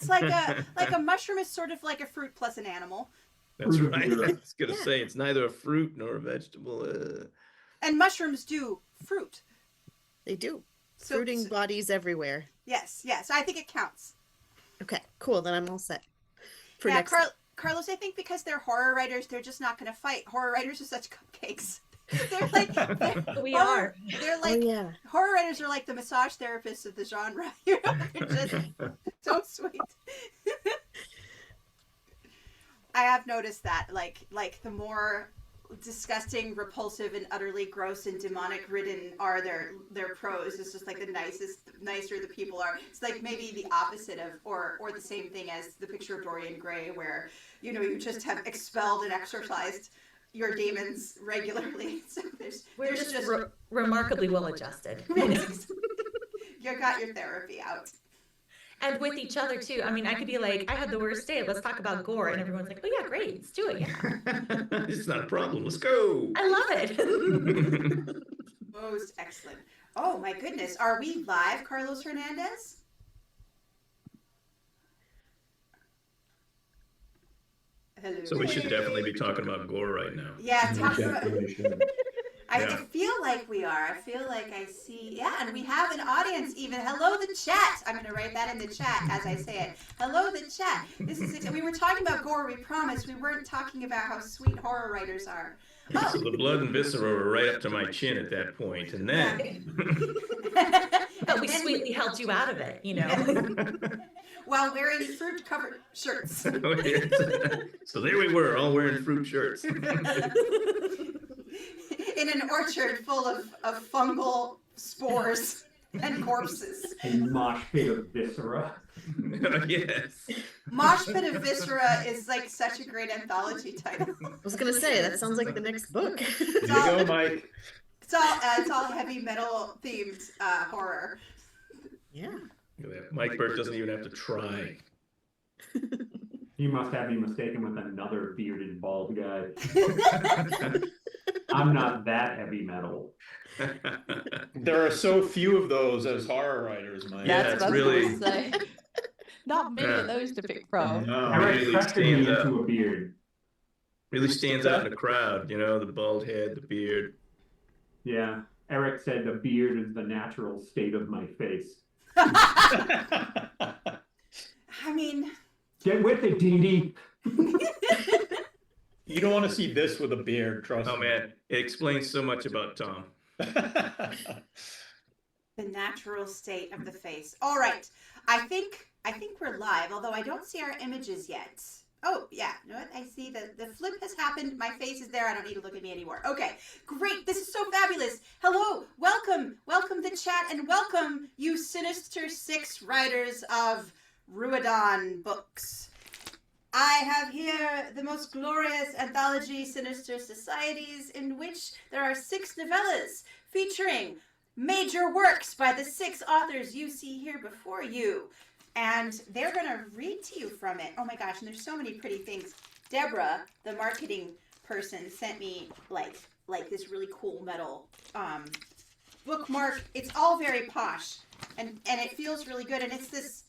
It's like a mushroom is sort of like a fruit plus an animal. That's right. I was gonna say it's neither a fruit nor a vegetable. And mushrooms do fruit. They do. Fruiting bodies everywhere. Yes. I think it counts. Okay, cool. Then I'm all set for next. Carlos, I think because they're horror writers, they're just not going to fight. Horror writers are such cupcakes. They're like horror writers are like the massage therapists of the genre. You know, they're just so sweet. I have noticed that, like the more disgusting, repulsive, and utterly gross and demonic ridden are their prose, it's just like the nicer the people are. It's like maybe the opposite of, or the same thing as the picture of Dorian Gray, where you just have expelled and exorcised your demons regularly. So we're just remarkably well adjusted. You got your therapy out. And with each other too. I mean, I could be like, I had the worst day. Let's talk about gore, and everyone's like, "Oh yeah, great, let's do it." Yeah, it's not a problem. Let's go. I love it. Most excellent. Oh my goodness, are we live, Carlos Hernandez? Hello. So we should definitely be talking about gore right now. Yeah, I feel like we are. I feel like I see. Yeah, and we have an audience even. Hello, the chat. I'm going to write that in the chat as I say it. Hello, the chat. We were talking about gore, we promised. We weren't talking about how sweet horror writers are. Oh. So the blood and viscera were right up to my chin at that point. And then... But we sweetly helped you out of it, While wearing fruit-covered shirts. So there we were, all wearing fruit shirts. In an orchard full of fungal spores and corpses. A mosh pit of viscera. Yes. Mosh pit of viscera is like such a great anthology title. I was gonna say that sounds like the next book. There you go, Mike. It's all heavy metal themed horror. Yeah. Mike Burke doesn't even have to try. You must have me mistaken with another bearded bald guy. I'm not that heavy metal. There are so few of those as horror writers, Mike. That's really... Not many of those to pick from. No, Eric really pressed me stands out. into a beard. Really stands out in the crowd, the bald head, the beard. Yeah, Eric said the beard is the natural state of my face. I mean... Get with it, Dee Dee. You don't want to see this with a beard, trust me. Oh man, it explains so much about Tom. The natural state of the face. All right, I think we're live, although I don't see our images yet. Oh yeah, you know what? I see the flip has happened. My face is there. I don't need to look at me anymore. Okay, great. This is so fabulous. Hello, welcome the chat, and welcome you Sinister Six writers of Ruadán Books. I have here the most glorious anthology, Sinister Societies, in which there are 6 novellas featuring major works by the 6 authors you see here before you. And they're going to read to you from it. Oh my gosh, and there's so many pretty things. Deborah, the marketing person, sent me like this really cool metal bookmark. It's all very posh, and it feels really good, and it's this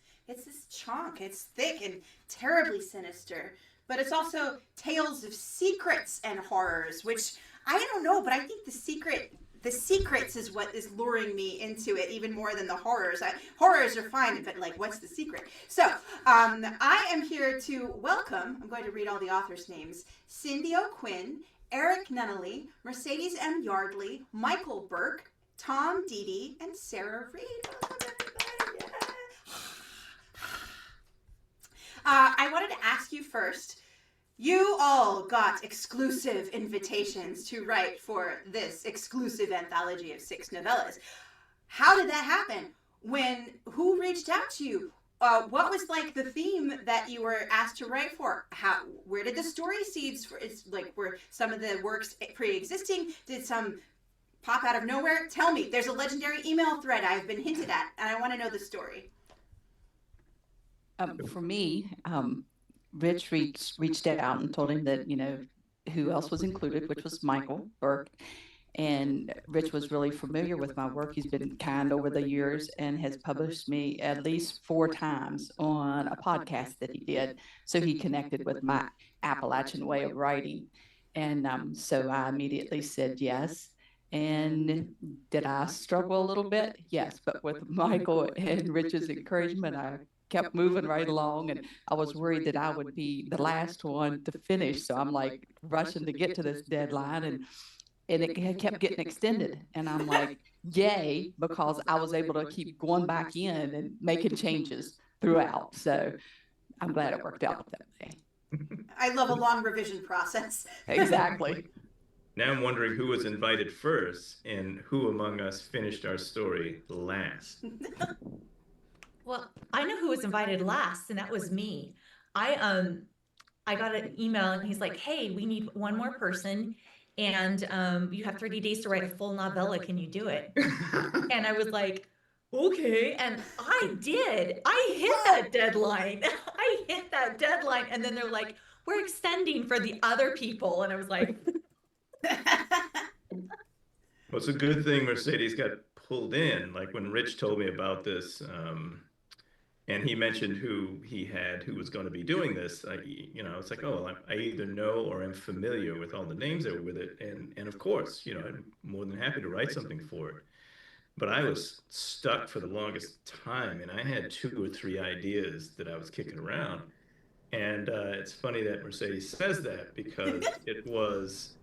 chunk. It's thick and terribly sinister, but it's also tales of secrets and horrors, which I don't know, but I think the secrets is what is luring me into it even more than the horrors. Horrors are fine, but like, what's the secret? So I am here to welcome, I'm going to read all the authors' names, Cindy O'Quinn, Eric Nunnally, Mercedes M. Yardley, Michael Burke, Tom Deedy, and Sarah Reed. I wanted to ask you first, you all got exclusive invitations to write for this exclusive anthology of 6 novellas. How did that happen? Who reached out to you? What was like the theme that you were asked to write for? Where did the story seeds, were some of the works pre-existing? Did some pop out of nowhere? Tell me, there's a legendary email thread I've been hinted at, and I want to know the story. For me, Rich reached out and told him that, who else was included, which was Michael Burke. And Rich was really familiar with my work. He's been kind over the years and has published me at least 4 times on a podcast that he did. So he connected with my Appalachian way of writing. And so I immediately said yes. And did I struggle a little bit? Yes. But with Michael and Rich's encouragement, I kept moving right along. And I was worried that I would be the last one to finish. So I'm like rushing to get to this deadline. And it kept getting extended. And I'm like, yay, because I was able to keep going back in and making changes throughout. So I'm glad it worked out that way. I love a long revision process. Exactly. Now I'm wondering who was invited first and who among us finished our story last. Well, I know who was invited last, and that was me. I got an email, and he's like, "Hey, we need one more person, and you have 30 days to write a full novella. Can you do it?" And I was like, "Okay," and I did. I hit that deadline. I hit that deadline, and then they're like, "We're extending for the other people," and I was like, Well, it's a good thing Mercedes got pulled in. Like when Rich told me about this, and he mentioned who was going to be doing this, it's like, oh, well, I either know or am familiar with all the names that were with it. And of course, I'm more than happy to write something for it. But I was stuck for the longest time, and I had 2 or 3 ideas that I was kicking around. And it's funny that Mercedes says that because it was,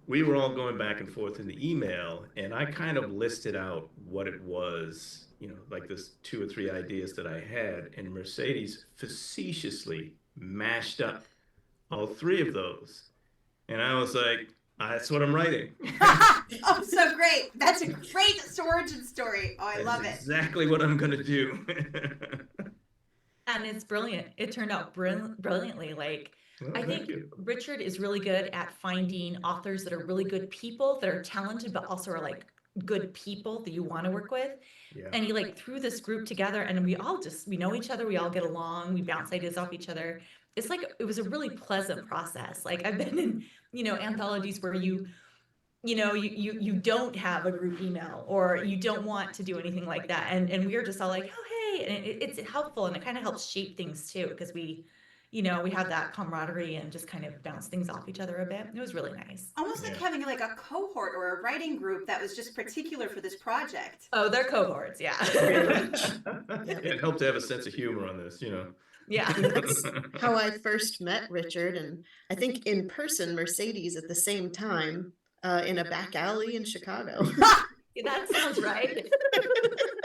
we were all going back and forth in the email, and I kind of listed out what it was, like this 2 or 3 ideas that I had, and Mercedes facetiously mashed up all 3 of those. And I was like, that's what I'm writing. Oh, so great. That's a great origin story. Oh, I love it. Exactly what I'm going to do. and it's brilliant. It turned out brilliantly. Like, Well, I thank think you. Richard is really good at finding authors that are really good people, that are talented, but also are like good people that you want to work with. Yeah. And he like threw this group together, and we know each other, we all get along, we bounce ideas off each other. It's like, it was a really pleasant process. Like I've been in, anthologies where you don't have a group email, or you don't want to do anything like that. And we were just all like, oh, hey, and it's helpful. And it kind of helps shape things too, because we have that camaraderie and just kind of bounce things off each other a bit. It was really nice. Almost like Yeah. having like a cohort or a writing group that was just particular for this project. Oh, they're cohorts. Yeah. It helped to have a sense of humor on this, Yeah. That's how I first met Richard, and I think in person, Mercedes at the same time in a back alley in Chicago. That sounds right.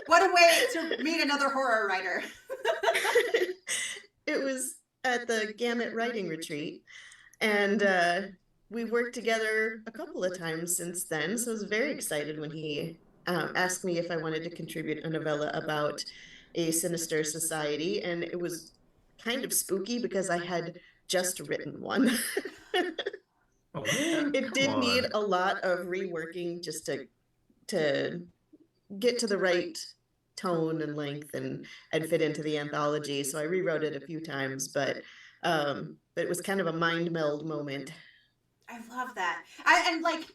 What a way to meet another horror writer. It was at the Gamut Writing Retreat, and we worked together a couple of times since then, so I was very excited when he asked me if I wanted to contribute a novella about a sinister society, and it was kind of spooky because I had just written one. Oh, man, It come did on. need a lot of reworking just to get to the right tone and length and fit into the anthology. So I rewrote it a few times, but it was kind of a mind meld moment. I love that.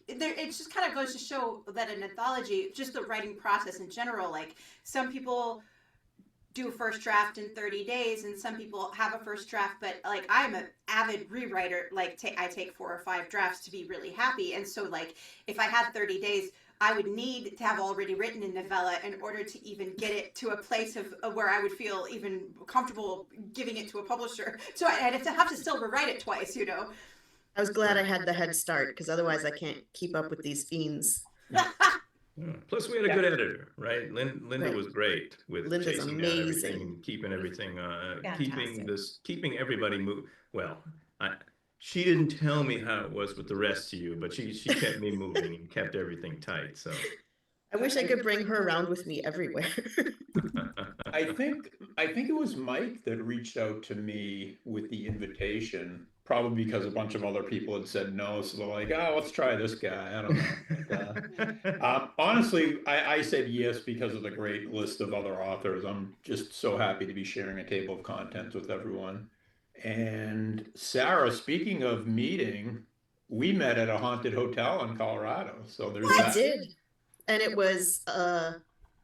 It just kind of goes to show that an anthology, just the writing process in general, like some people do a first draft in 30 days and some people have a first draft, but like I'm an avid rewriter. Like I take 4 or 5 drafts to be really happy. And so like if I had 30 days, I would need to have already written a novella in order to even get it to a place of where I would feel even comfortable giving it to a publisher. So I'd have to still rewrite it twice, I was glad I had the head start because otherwise I can't keep up with these fiends. Yeah. Plus, we had a good editor, right? Linda Right. was great with Linda's chasing down amazing. everything, and keeping everything, Fantastic. keeping everybody move. Well, she didn't tell me how it was with the rest of you, but she kept me moving and kept everything tight. So I wish I could bring her around with me everywhere. I think it was Mike that reached out to me with the invitation, probably because a bunch of other people had said no. So they're like, oh, let's try this guy. I don't know. Honestly, I said yes because of the great list of other authors. I'm just so happy to be sharing a table of contents with everyone. And Sarah, speaking of meeting, we met at a haunted hotel in Colorado. So there's We that. did. And it was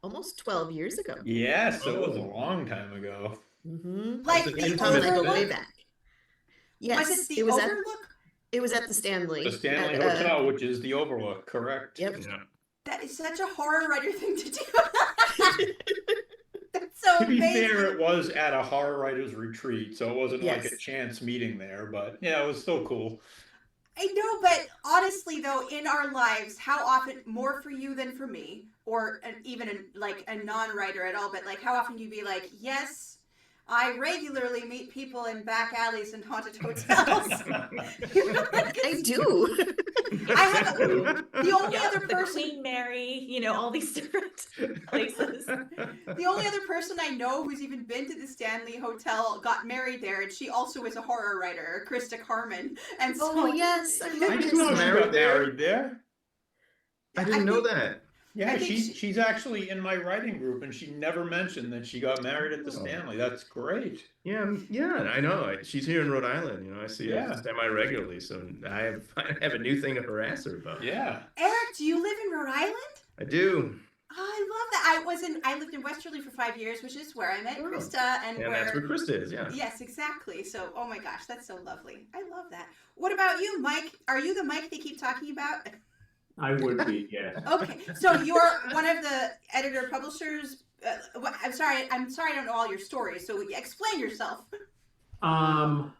almost 12 years ago. Yes, it was a Oh. long time ago. Like That's an the intimate Tom and I go way Overlook? back. Yes, Was it the was Overlook? it was at the Stanley. The Stanley at, Hotel, which is the Overlook, correct? Yep. Yeah. That is such a horror writer thing to do. That's so To be amazing. fair, it was at a horror writers retreat, so it wasn't like a Yes. chance meeting there, but yeah, it was still cool. I know, but honestly, though, in our lives, how often, more for you than for me, or even like a non-writer at all, but like how often you be like, yes, I regularly meet people in back alleys and haunted hotels. I do. I have the only other The person. Queen Mary, you know, all these different places. The only other person I know who's even been to the Stanley Hotel got married there, and she also is a horror writer, Krista Carmen. And so, Oh, yes. I I love just this know one. She married got there. married there. I didn't know think- that. Yeah, I think she's actually in my writing group, and she never mentioned that she got married at the Oh. Stanley. That's great. Yeah, I know. She's here in Rhode Island. You know, I see her Yeah. semi-regularly, so I have a new thing to harass her about. Yeah. Eric, do you live in Rhode Island? I do. Oh, I love that. I lived in Westerly for 5 years, which is where I met Oh. Krista, and And where. that's where Krista is, yeah. Yes, exactly. So, oh my gosh, that's so lovely. I love that. What about you, Mike? Are you the Mike they keep talking about? I would be, yes. Okay, so you're one of the editor publishers. I'm sorry, I don't know all your stories. So explain yourself. I'm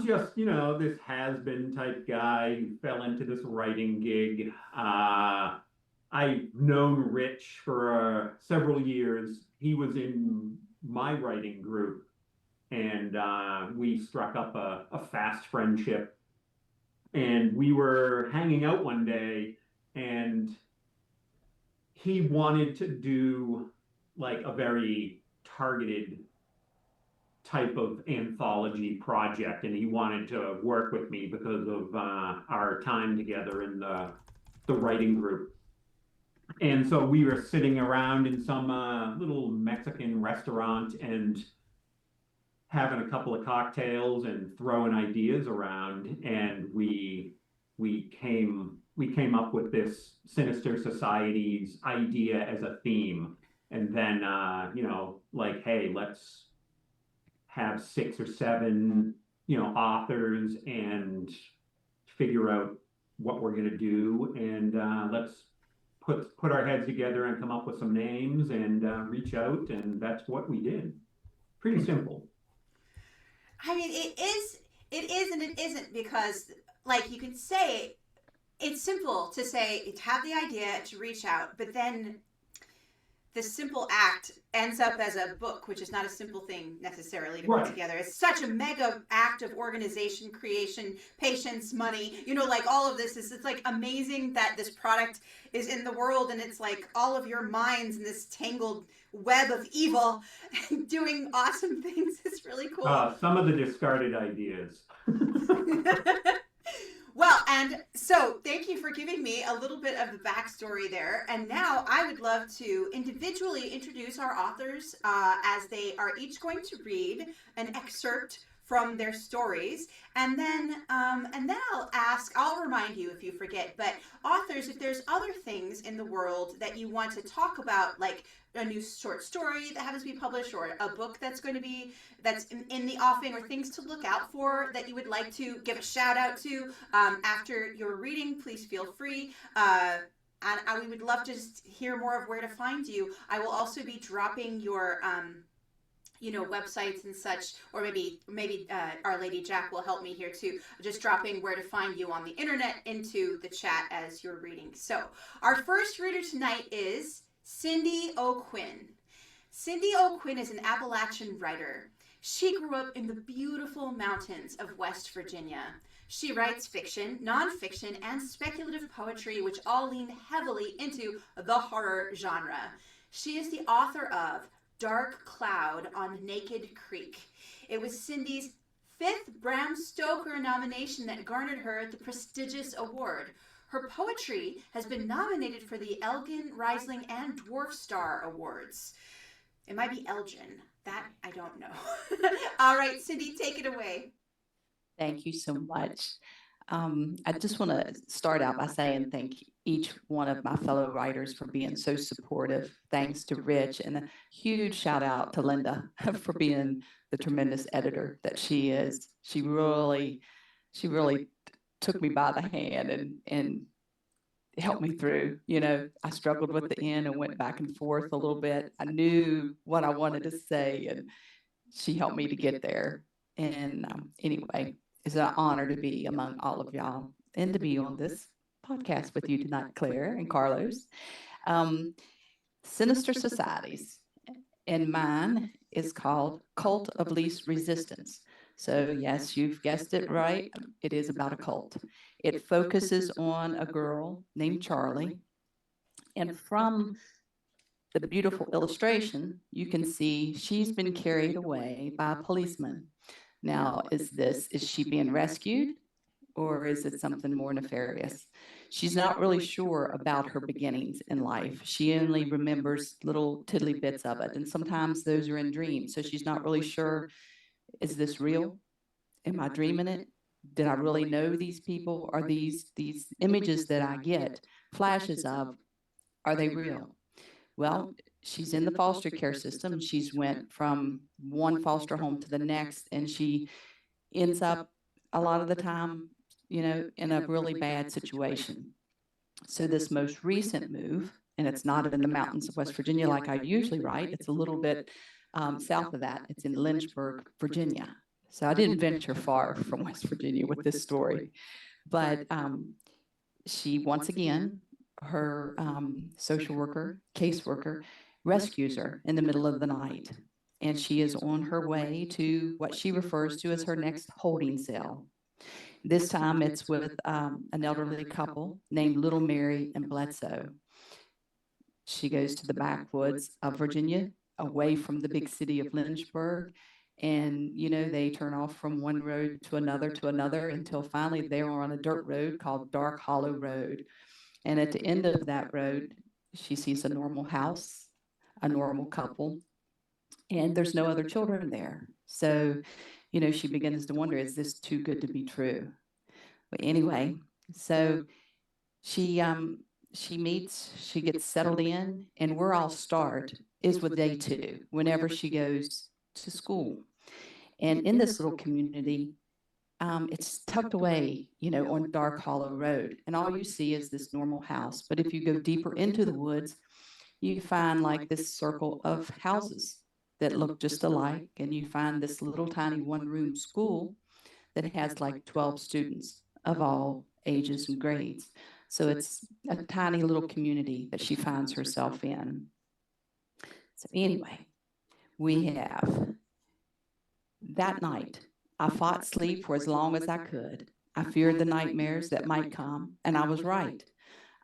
just, you know, this has-been type guy who fell into this writing gig. I've known Rich for several years. He was in my writing group, and we struck up a fast friendship. And we were hanging out one day, and he wanted to do like a very targeted type of anthology project, and he wanted to work with me because of our time together in the writing group. And so we were sitting around in some little Mexican restaurant and having a couple of cocktails and throwing ideas around, and we came up with this Sinister Societies idea as a theme. And then you know, like, hey, let's have 6 or 7, you know, authors and figure out what we're gonna do, and let's put our heads together and come up with some names and reach out, and that's what we did. Pretty simple. I mean, it is and it isn't, because, like, you can say it's simple to say, to have the idea, to reach out, but then the simple act ends up as a book, which is not a simple thing necessarily to put Right. together. It's such a mega act of organization, creation, patience, money, you know, like all of this it's like amazing that this product is in the world, and it's like all of your minds in this tangled web of evil and doing awesome things. It's really cool. Some of the discarded ideas. Well, and so thank you for giving me a little bit of the backstory there. And now I would love to individually introduce our authors as they are each going to read an excerpt from their stories, and then I'll remind you if you forget, but authors, if there's other things in the world that you want to talk about, like a new short story that happens to be published, or a book that's in the offing, or things to look out for that you would like to give a shout out to after your reading, please feel free. And we would love to just hear more of where to find you. I will also be dropping your websites and such, or maybe Our Lady Jack will help me here too, just dropping where to find you on the internet into the chat as you're reading. So our first reader tonight is Cindy O'Quinn. Cindy O'Quinn is an Appalachian writer. She grew up in the beautiful mountains of West Virginia. She writes fiction, nonfiction, and speculative poetry, which all lean heavily into the horror genre. She is the author of Dark Cloud on Naked Creek. It was Cindy's 5th Bram Stoker nomination that garnered her the prestigious award. Her poetry has been nominated for the Elgin, Riesling, and Dwarf Star Awards. It might be Elgin. That I don't know. All right, Cindy, take it away. Thank you so much. I just want to start out by saying thank each one of my fellow writers for being so supportive. Thanks to Rich, and a huge shout out to Linda for being the tremendous editor that she is. She really took me by the hand and helped me through. You know, I struggled with the end and went back and forth a little bit. I knew what I wanted to say, and she helped me to get there. And anyway, it's an honor to be among all of y'all and to be on this podcast with you tonight, Claire and Carlos. Sinister Societies, and mine is called Cult of Least Resistance. So yes, you've guessed it right. It is about a cult. It focuses on a girl named Charlie. And from the beautiful illustration, you can see she's been carried away by a policeman. Now, is she being rescued, or is it something more nefarious? She's not really sure about her beginnings in life. She only remembers little tiddly bits of it, and sometimes those are in dreams. So she's not really sure, is this real? Am I dreaming it? Did I really know these people? Are these images that I get, flashes of, are they real? Well, she's in the foster care system. She's went from one foster home to the next, and she ends up a lot of the time, you know, in a really bad situation. So this most recent move, and it's not in the mountains of West Virginia like I usually write, it's a little bit south of that. It's in Lynchburg, Virginia. So I didn't venture far from West Virginia with this story. But she, once again, her social worker, caseworker, rescues her in the middle of the night. And she is on her way to what she refers to as her next holding cell. This time it's with an elderly couple named Little Mary and Bledsoe. She goes to the backwoods of Virginia, away from the big city of Lynchburg. And, you know, they turn off from one road to another until finally they are on a dirt road called Dark Hollow Road. And at the end of that road, she sees a normal house, a normal couple, and there's no other children there. So, you know, she begins to wonder, is this too good to be true? But anyway, so she gets settled in, and where I'll start is with day 2, whenever she goes to school. And in this little community, it's tucked away, you know, on Dark Hollow Road, and all you see is this normal house. But if you go deeper into the woods, you find like this circle of houses that look just alike, and you find this little tiny one-room school that has like 12 students of all ages and grades. So it's a tiny little community that she finds herself in. So anyway, we have that night. I fought sleep for as long as I could. I feared the nightmares that might come, and I was right.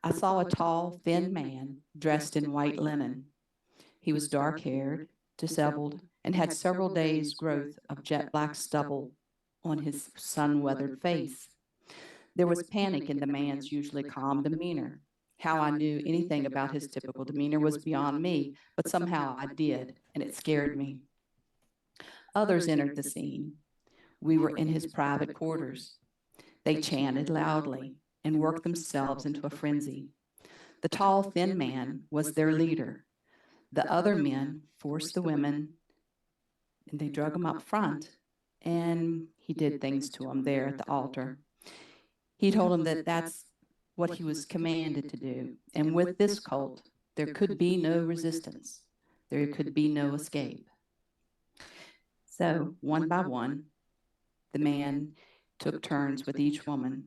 I saw a tall, thin man dressed in white linen. He was dark-haired, disheveled, and had several days' growth of jet black stubble on his sun-weathered face. There was panic in the man's usually calm demeanor. How I knew anything about his typical demeanor was beyond me, but somehow I did, and it scared me. Others entered the scene. We were in his private quarters. They chanted loudly and worked themselves into a frenzy. The tall, thin man was their leader. The other men forced the women, and they drug him up front, and he did things to them there at the altar. He told them that that's what he was commanded to do. And with this cult, there could be no resistance. There could be no escape. So, one by one, the man took turns with each woman,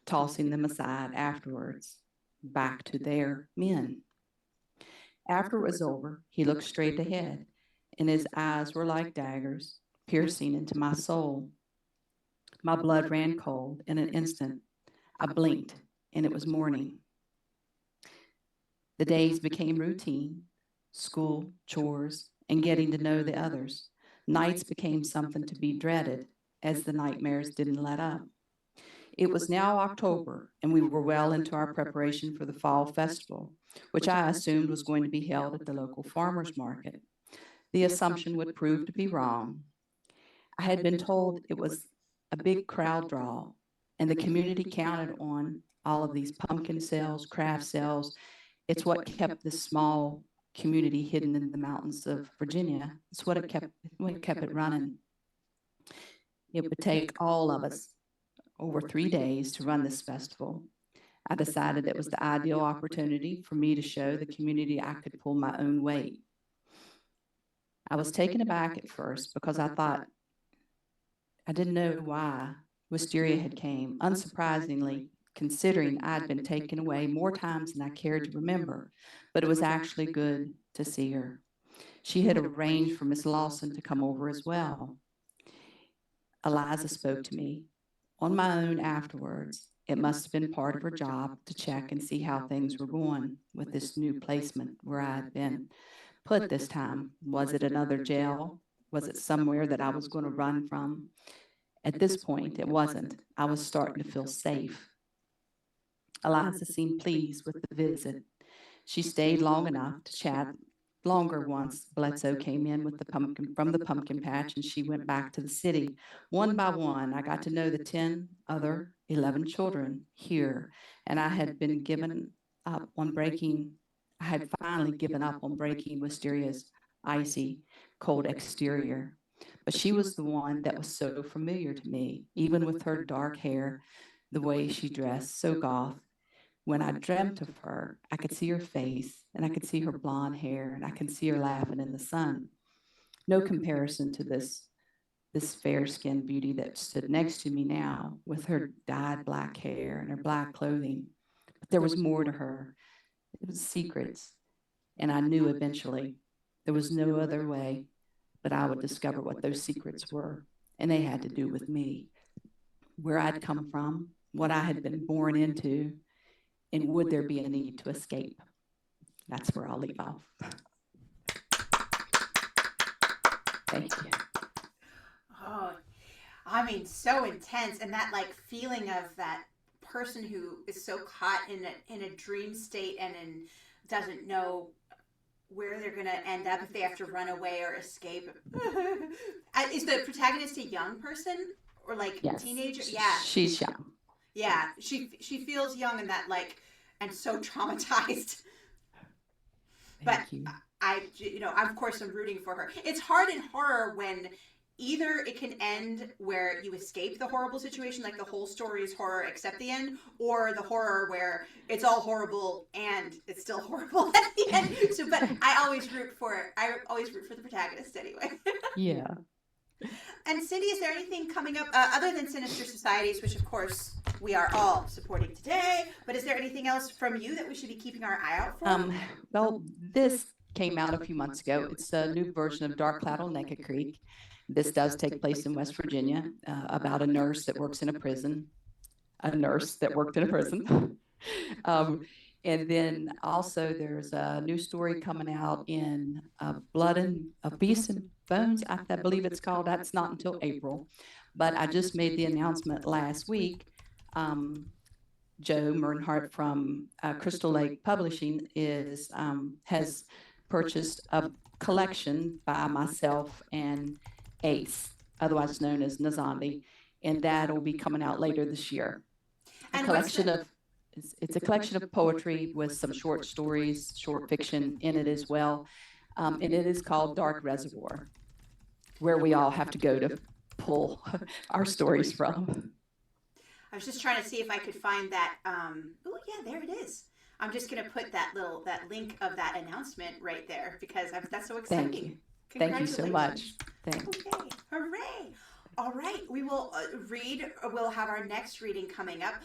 tossing them aside afterwards, back to their men. After it was over, he looked straight ahead, and his eyes were like daggers, piercing into my soul. My blood ran cold in an instant. I blinked, and it was morning. The days became routine, school, chores, and getting to know the others. Nights became something to be dreaded, as the nightmares didn't let up. It was now October, and we were well into our preparation for the fall festival, which I assumed was going to be held at the local farmers market. The assumption would prove to be wrong. I had been told it was a big crowd draw, And the community counted on all of these pumpkin sales, craft sales. It's what kept this small community hidden in the mountains of Virginia. It's what kept it running. It would take all of us over 3 days to run this festival. I decided it was the ideal opportunity for me to show the community I could pull my own weight. I was taken aback at first because I thought I didn't know why Wisteria had came, unsurprisingly, considering I'd been taken away more times than I cared to remember, but it was actually good to see her. She had arranged for Miss Lawson to come over as well. Eliza spoke to me on my own afterwards. It must have been part of her job to check and see how things were going with this new placement where I had been put this time. Was it another jail? Was it somewhere that I was going to run from? At this point, it wasn't. I was starting to feel safe. Eliza seemed pleased with the visit. She stayed long enough to chat longer once Bledsoe came in with from the pumpkin patch, and she went back to the city. One by one, I got to know the 10 other 11 children here, and I had finally given up on breaking Wisteria's icy, cold exterior. But she was the one that was so familiar to me, even with her dark hair, the way she dressed, so goth. When I dreamt of her, I could see her face, and I could see her blonde hair, and I could see her laughing in the sun. No comparison to this fair-skinned beauty that stood next to me now, with her dyed black hair and her black clothing. But there was more to her. It was secrets, and I knew eventually there was no other way but I would discover what those secrets were, and they had to do with me, where I'd come from, what I had been born into, and would there be a need to escape? That's where I'll leave off. Thank you. Oh, I mean, so intense, and that like feeling of that person who is so caught in a dream state and doesn't know where they're going to end up, if they have to run away or escape. Is the protagonist a young person or like Yes. teenager? Yeah. She's young. Yeah. She feels young and that like, and so traumatized. Thank you. Of course I'm rooting for her. It's hard in horror when either it can end where you escape the horrible situation, like the whole story is horror except the end, or the horror where it's all horrible and it's still horrible at the end. So, but I always root for the protagonist anyway. Yeah. And Cindy, is there anything coming up other than Sinister Societies, which of course we are all supporting today, but is there anything else from you that we should be keeping our eye out for? Well, this came out a few months ago. It's a new version of Dark Cloud on Naked Creek. This does take place in West Virginia, about a nurse that works in a prison, and then also there's a new story coming out in Blood and Beasts and Bones, I believe it's called. That's not until April, but I just made the announcement last week. Joe Mernhardt from Crystal Lake Publishing has purchased a collection by myself and Ace, otherwise known as Nazandi, and that will be coming out later this year. It's a collection of poetry with some short stories, short fiction in it as well, and it is called Dark Reservoir, where we all have to go to pull our stories from. I was just trying to see if I could find that. Oh yeah, there it is. I'm just gonna put that link of that announcement right there because that's so exciting. Thank you. Thank you so much. Thanks. Okay, hooray! All right, we will we'll have our next reading coming up.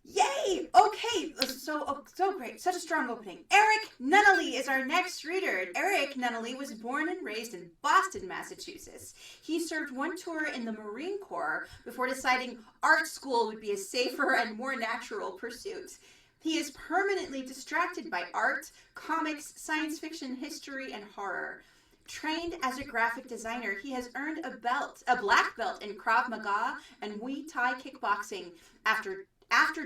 Yay! Okay, so great, such a strong opening. Eric Nunnally is our next reader. Eric Nunnally was born and raised in Boston, Massachusetts. He served one tour in the Marine Corps before deciding art school would be a safer and more natural pursuit. He is permanently distracted by art, comics, science fiction, history, and horror. Trained as a graphic designer, he has earned a black belt in Krav Maga and Muay Thai kickboxing after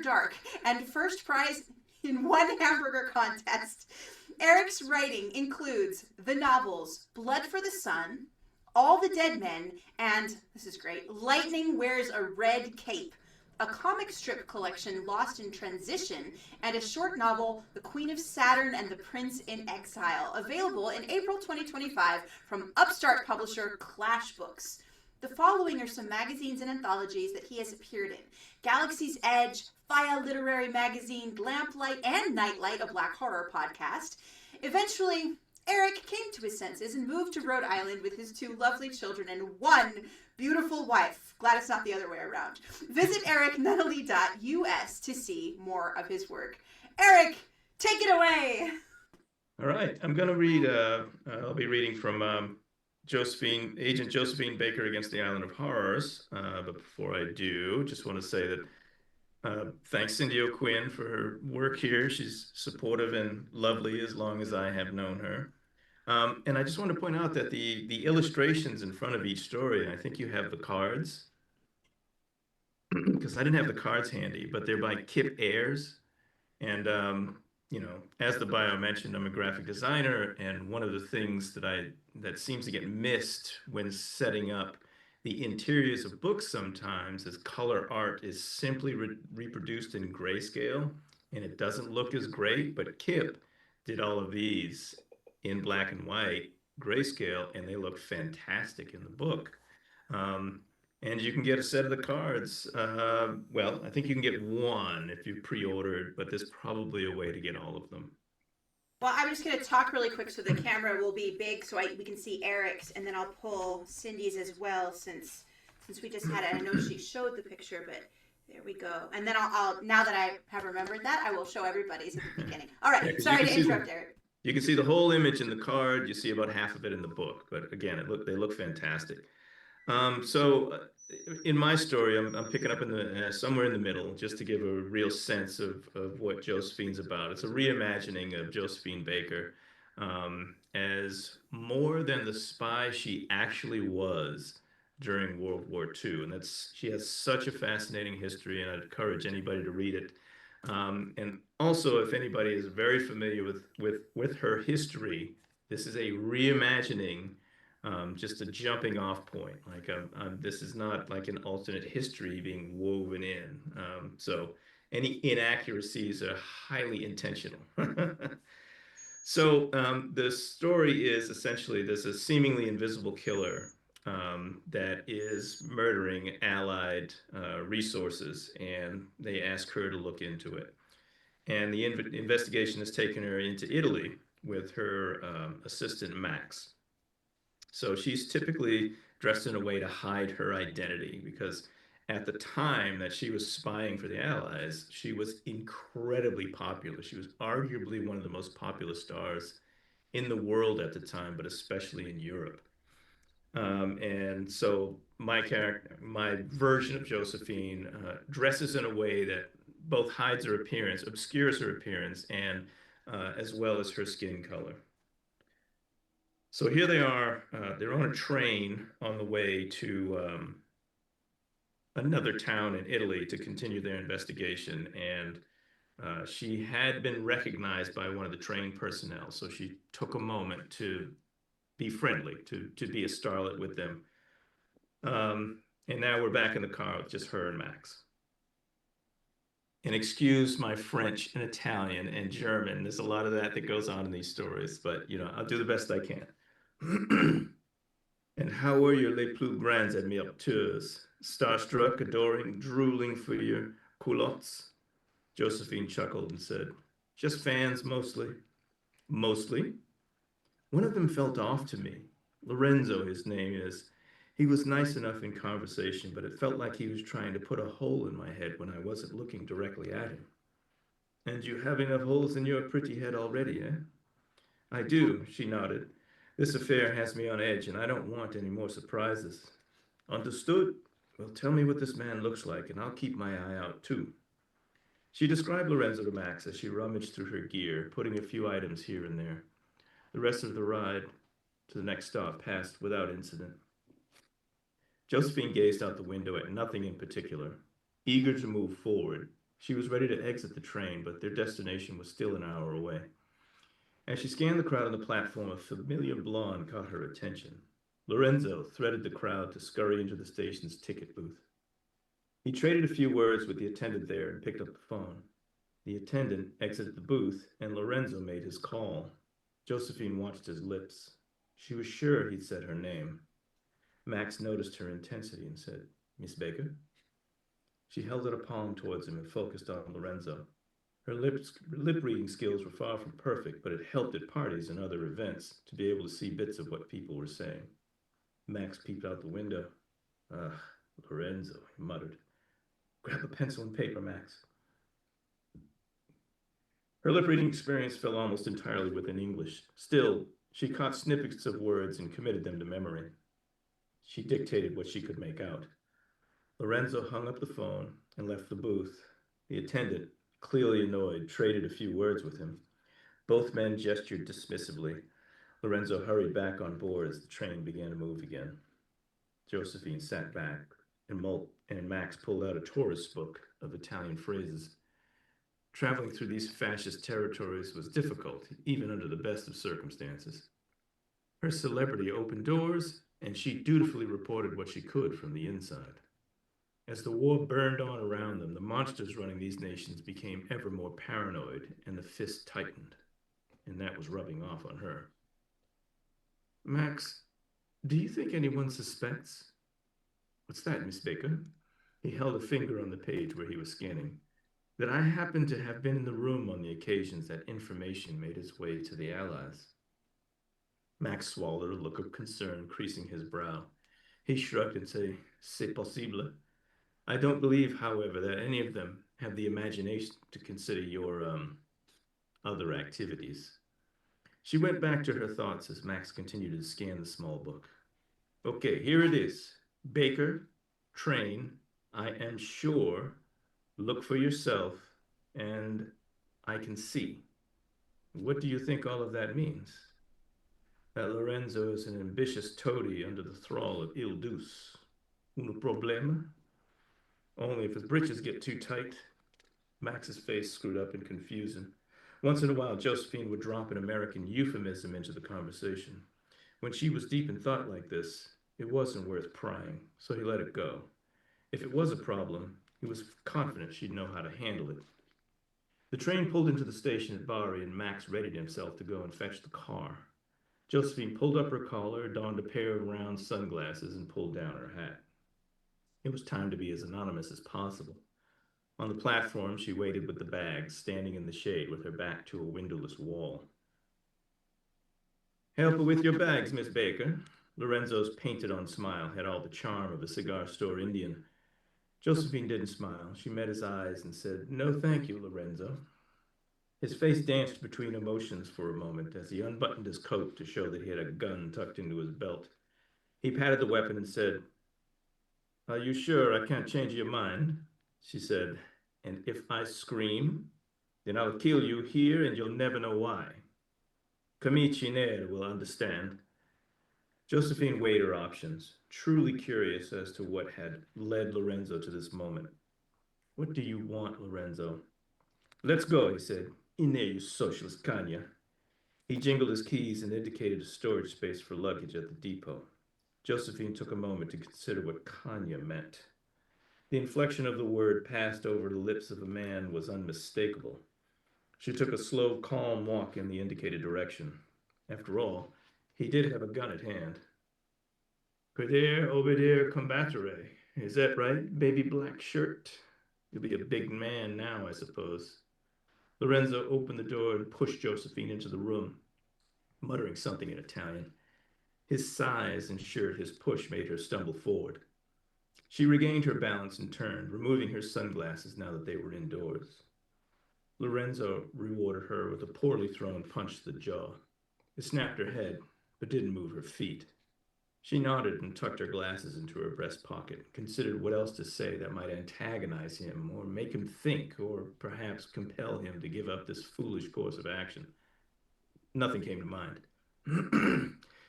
dark, and first prize in one hamburger contest. Eric's writing includes the novels Blood for the Sun, All the Dead Men, and, this is great, Lightning Wears a Red Cape. a comic strip collection, Lost in Transition, and a short novel, The Queen of Saturn and the Prince in Exile, available in April 2025 from upstart publisher Clash Books. The following are some magazines and anthologies that he has appeared in: Galaxy's Edge, Fire Literary Magazine, Lamplight, and Nightlight, a black horror podcast. Eventually, Eric came to his senses and moved to Rhode Island with his 2 lovely children and 1 beautiful wife. Glad it's not the other way around. Visit ericnunnally.us to see more of his work. Eric, take it away. All right, I'm going to read, I'll be reading from Agent Josephine Baker Against the Island of Horrors. But before I do, just want to say that thanks Cindy O'Quinn for her work here. She's supportive and lovely as long as I have known her. And I just want to point out that the illustrations in front of each story, I think you have the cards, because I didn't have the cards handy, but they're by Kip Ayers. And, you know, as the bio mentioned, I'm a graphic designer, and one of the things that seems to get missed when setting up the interiors of books sometimes is color art is simply reproduced in grayscale, and it doesn't look as great, but Kip did all of these in black and white grayscale, and they look fantastic in the book. And you can get a set of the cards. Well, I think you can get 1 if you pre-ordered, but there's probably a way to get all of them. Well, I'm just going to talk really quick so the camera will be big so we can see Eric's, and then I'll pull Cindy's as well since we just had it. I know she showed the picture, but there we go. And then I'll now that I have remembered that, I will show everybody's at the beginning. All right, Yeah, sorry to interrupt, Eric. You can see the whole image in the card. You see about half of it in the book, but again, they look fantastic. So in my story, I'm picking up in the somewhere in the middle, just to give a real sense of what Josephine's about. It's a reimagining of Josephine Baker as more than the spy she actually was during World War II, and she has such a fascinating history, and I'd encourage anybody to read it. And also, if anybody is very familiar with her history, this is a reimagining. Just a jumping off point. Like this is not like an alternate history being woven in. So any inaccuracies are highly intentional. So the story is essentially there's a seemingly invisible killer that is murdering Allied resources, and they ask her to look into it. And the investigation has taken her into Italy with her assistant Max. So she's typically dressed in a way to hide her identity, because at the time that she was spying for the Allies, she was incredibly popular. She was arguably one of the most popular stars in the world at the time, but especially in Europe. And so my version of Josephine dresses in a way that both hides her appearance, obscures her appearance, and as well as her skin color. So here they are, they're on a train on the way to another town in Italy to continue their investigation. And she had been recognized by one of the train personnel. So she took a moment to be friendly, to be a starlet with them. And now we're back in the car with just her and Max. And excuse my French and Italian and German. There's a lot of that goes on in these stories, but you know, I'll do the best I can. And how are your les plus grands admirateurs? Starstruck, adoring, drooling for your culottes? Josephine chuckled and said, just fans, mostly. Mostly? One of them felt off to me. Lorenzo, his name is. He was nice enough in conversation, but it felt like he was trying to put a hole in my head when I wasn't looking directly at him. And you have enough holes in your pretty head already, eh? I do, she nodded. This affair has me on edge, and I don't want any more surprises. Understood? Well, tell me what this man looks like, and I'll keep my eye out, too. She described Lorenzo to Max as she rummaged through her gear, putting a few items here and there. The rest of the ride to the next stop passed without incident. Josephine gazed out the window at nothing in particular. Eager to move forward, she was ready to exit the train, but their destination was still an hour away. As she scanned the crowd on the platform, a familiar blonde caught her attention. Lorenzo threaded the crowd to scurry into the station's ticket booth. He traded a few words with the attendant there and picked up the phone. The attendant exited the booth, and Lorenzo made his call. Josephine watched his lips. She was sure he'd said her name. Max noticed her intensity and said, "Miss Baker?" She held out a palm towards him and focused on Lorenzo. Her lip reading skills were far from perfect, but it helped at parties and other events to be able to see bits of what people were saying. Max peeped out the window. "Ugh, Lorenzo," he muttered. "Grab a pencil and paper, Max." Her lip reading experience fell almost entirely within English. Still, she caught snippets of words and committed them to memory. She dictated what she could make out. Lorenzo hung up the phone and left the booth. The attendant, clearly annoyed, traded a few words with him. Both men gestured dismissively. Lorenzo hurried back on board as the train began to move again. Josephine sat back, and Max pulled out a tourist book of Italian phrases. Traveling through these fascist territories was difficult, even under the best of circumstances. Her celebrity opened doors, and she dutifully reported what she could from the inside. As the war burned on around them, the monsters running these nations became ever more paranoid, and the fist tightened. And that was rubbing off on her. "Max, do you think anyone suspects?" "What's that, Miss Baker?" He held a finger on the page where he was scanning. "That I happen to have been in the room on the occasions that information made its way to the Allies." Max swallowed a look of concern creasing his brow. He shrugged and said, "C'est possible. I don't believe, however, that any of them have the imagination to consider your, other activities." She went back to her thoughts as Max continued to scan the small book. "Okay, here it is. Baker, train, I am sure, look for yourself, and I can see." What do you think all of that means? That Lorenzo is an ambitious toady under the thrall of Il Duce. Un problema? Only if his britches get too tight. Max's face screwed up in confusion. Once in a while, Josephine would drop an American euphemism into the conversation. When she was deep in thought like this, it wasn't worth prying, so he let it go. If it was a problem, he was confident she'd know how to handle it. The train pulled into the station at Bari, and Max readied himself to go and fetch the car. Josephine pulled up her collar, donned a pair of round sunglasses, and pulled down her hat. It was time to be as anonymous as possible. On the platform, she waited with the bags, standing in the shade with her back to a windowless wall. "Help her with your bags, Miss Baker." Lorenzo's painted-on smile had all the charm of a cigar store Indian. Josephine didn't smile. She met his eyes and said, "No, thank you, Lorenzo." His face danced between emotions for a moment as he unbuttoned his coat to show that he had a gun tucked into his belt. He patted the weapon and said, "Are you sure I can't change your mind?" She said, "And if I scream, then I'll kill you here and you'll never know why. Camici Nere will understand." Josephine weighed her options, truly curious as to what had led Lorenzo to this moment. "What do you want, Lorenzo?" "Let's go," he said. "In there, you socialist Kanya." He jingled his keys and indicated a storage space for luggage at the depot. Josephine took a moment to consider what Kanya meant. The inflection of the word passed over the lips of a man was unmistakable. She took a slow, calm walk in the indicated direction. After all, he did have a gun at hand. "Creder obeder combattere. Is that right, baby black shirt? You'll be a big man now, I suppose." Lorenzo opened the door and pushed Josephine into the room, muttering something in Italian. His size ensured his push made her stumble forward. She regained her balance and turned, removing her sunglasses now that they were indoors. Lorenzo rewarded her with a poorly thrown punch to the jaw. It snapped her head, but didn't move her feet. She nodded and tucked her glasses into her breast pocket, considered what else to say that might antagonize him, or make him think, or perhaps compel him to give up this foolish course of action. Nothing came to mind.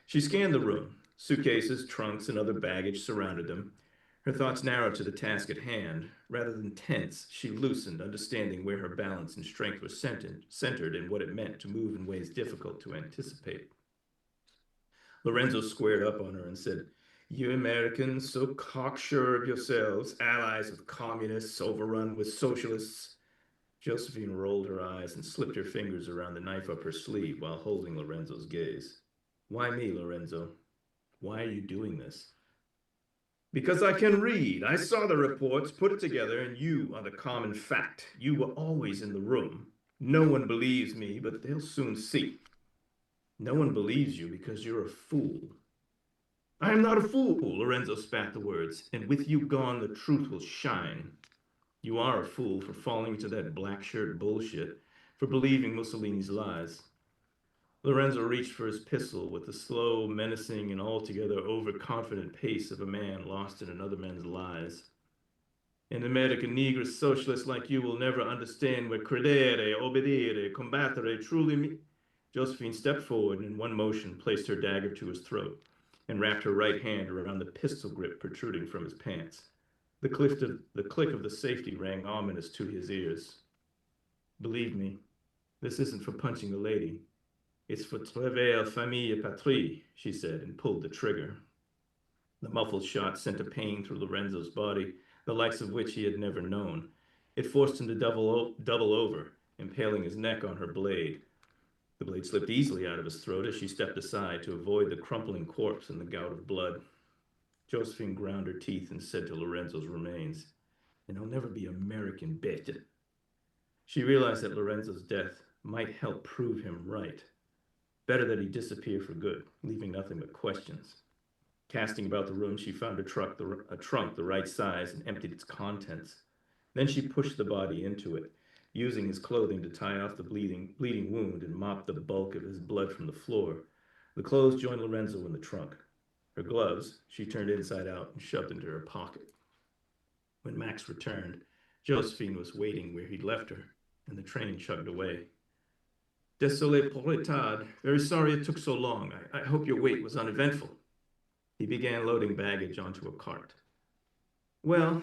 She scanned the room. Suitcases, trunks, and other baggage surrounded them. Her thoughts narrowed to the task at hand. Rather than tense, she loosened, understanding where her balance and strength were centered and what it meant to move in ways difficult to anticipate. Lorenzo squared up on her and said, You Americans, so cocksure of yourselves, allies of communists, overrun with socialists. Josephine rolled her eyes and slipped her fingers around the knife up her sleeve while holding Lorenzo's gaze. Why me, Lorenzo? Why are you doing this? Because I can read. I saw the reports, put it together, and you are the common fact. You were always in the room. No one believes me, but they'll soon see. No one believes you because you're a fool. I am not a fool, Lorenzo spat the words, and with you gone, the truth will shine. You are a fool for falling into that black shirt bullshit, for believing Mussolini's lies. Lorenzo reached for his pistol with the slow, menacing, and altogether overconfident pace of a man lost in another man's lies. An American Negro socialist like you will never understand what credere, obbedire, combattere truly mean. Josephine stepped forward and in one motion placed her dagger to his throat and wrapped her right hand around the pistol grip protruding from his pants. The click of the safety rang ominous to his ears. Believe me, this isn't for punching a lady. It's for travail famille patrie, she said, and pulled the trigger. The muffled shot sent a pain through Lorenzo's body, the likes of which he had never known. It forced him to double over, impaling his neck on her blade. The blade slipped easily out of his throat as she stepped aside to avoid the crumpling corpse and the gout of blood. Josephine ground her teeth and said to Lorenzo's remains, "And I'll never be American, bête." She realized that Lorenzo's death might help prove him right. Better that he disappear for good, leaving nothing but questions. Casting about the room, she found a trunk the right size and emptied its contents. Then she pushed the body into it, using his clothing to tie off the bleeding wound and mop the bulk of his blood from the floor. The clothes joined Lorenzo in the trunk. Her gloves she turned inside out and shoved into her pocket. When Max returned, Josephine was waiting where he'd left her, and the train chugged away. Désolé pour retard. Very sorry it took so long. I hope your wait was uneventful. He began loading baggage onto a cart. Well,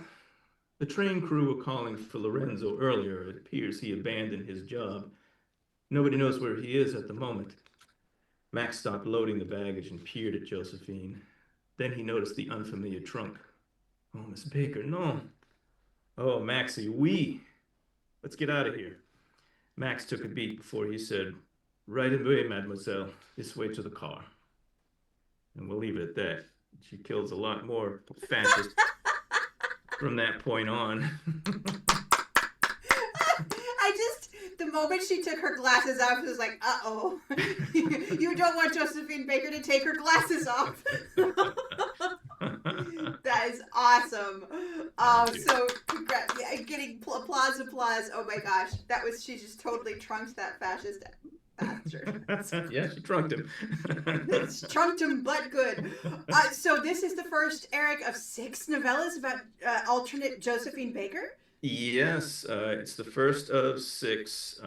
the train crew were calling for Lorenzo earlier. It appears he abandoned his job. Nobody knows where he is at the moment. Max stopped loading the baggage and peered at Josephine. Then he noticed the unfamiliar trunk. Oh, Miss Baker, no. Oh, Maxie, oui. Let's get out of here. Max took a beat before he said, "Right away, mademoiselle. This way to the car." And we'll leave it at that. She kills a lot more fascists from that point on. The moment she took her glasses off, it was like, uh-oh. You don't want Josephine Baker to take her glasses off. That is awesome. So congrats. Yeah, getting applause. Oh my gosh. She just totally trunked that fascist bastard. Yeah, she trunked him. Trunked him, but good. So this is the first, Eric, of 6 novellas about alternate Josephine Baker? Yes, it's the first of 6.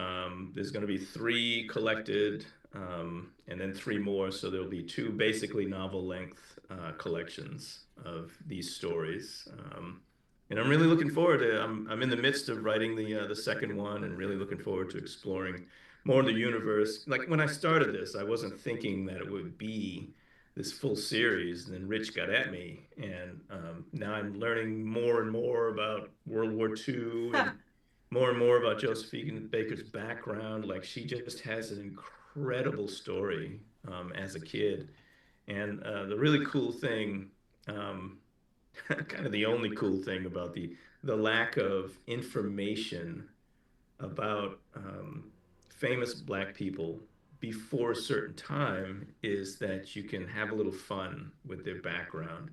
There's going to be 3 collected, and then 3 more. So there'll be 2 basically novel-length collections of these stories. And I'm really looking forward to it. I'm in the midst of writing the second one, and really looking forward to exploring more of the universe. Like when I started this, I wasn't thinking that it would be this full series, and then Rich got at me, and now I'm learning more and more about World War II and more about Josephine Baker's background. Like she just has an incredible story as a kid, and the really cool thing, kind of the only cool thing about the lack of information about famous Black people before a certain time is that you can have a little fun with their background,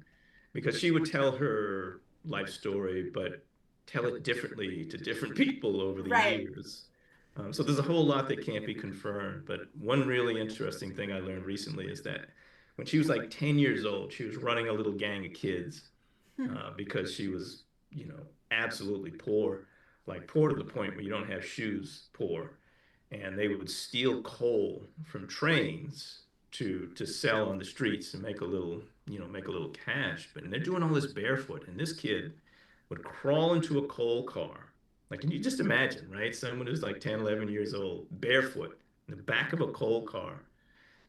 because she would tell her life story but tell it differently to different people over the years. So there's a whole lot that can't be confirmed, but one really interesting thing I learned recently is that when she was like 10 years old, she was running a little gang of kids because she was, absolutely poor, like poor to the point where you don't have shoes poor. And they would steal coal from trains to sell on the streets and make a little cash. But they're doing all this barefoot, and this kid would crawl into a coal car. Like, can you just imagine, right? Someone who's like 10, 11 years old, barefoot in the back of a coal car,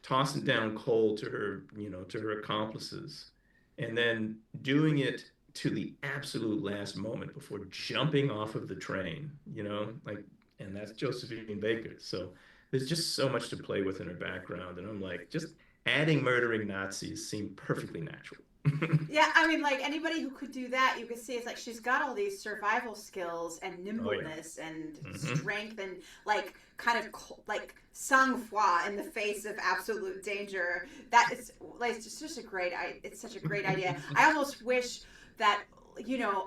tossing down coal to her accomplices. and then doing it to the absolute last moment before jumping off of the train, like, and that's Josephine Baker. So there's just so much to play with in her background. And I'm like, just adding murdering Nazis seemed perfectly natural. Yeah, I mean, like anybody who could do that, you could see it's like she's got all these survival skills and nimbleness and strength and like kind of like sang-froid in the face of absolute danger. That is like it's just a great. It's such a great idea. I almost wish that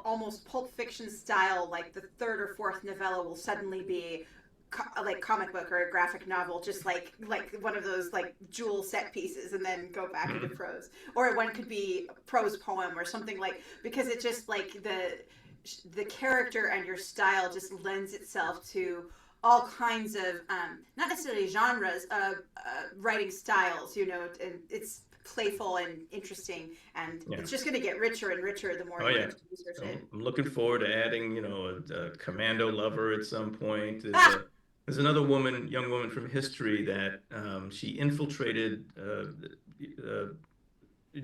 almost Pulp Fiction style, like the third or fourth novella will suddenly be like comic book or a graphic novel, just like one of those like jewel set pieces, and then go back into prose, or one could be a prose poem or something, like, because it just like the character and your style just lends itself to all kinds of not necessarily genres of writing styles, and it's playful and interesting, and it's just going to get richer and richer the more you research it. I'm looking forward to adding, a commando lover at some point. There's another young woman from history that she infiltrated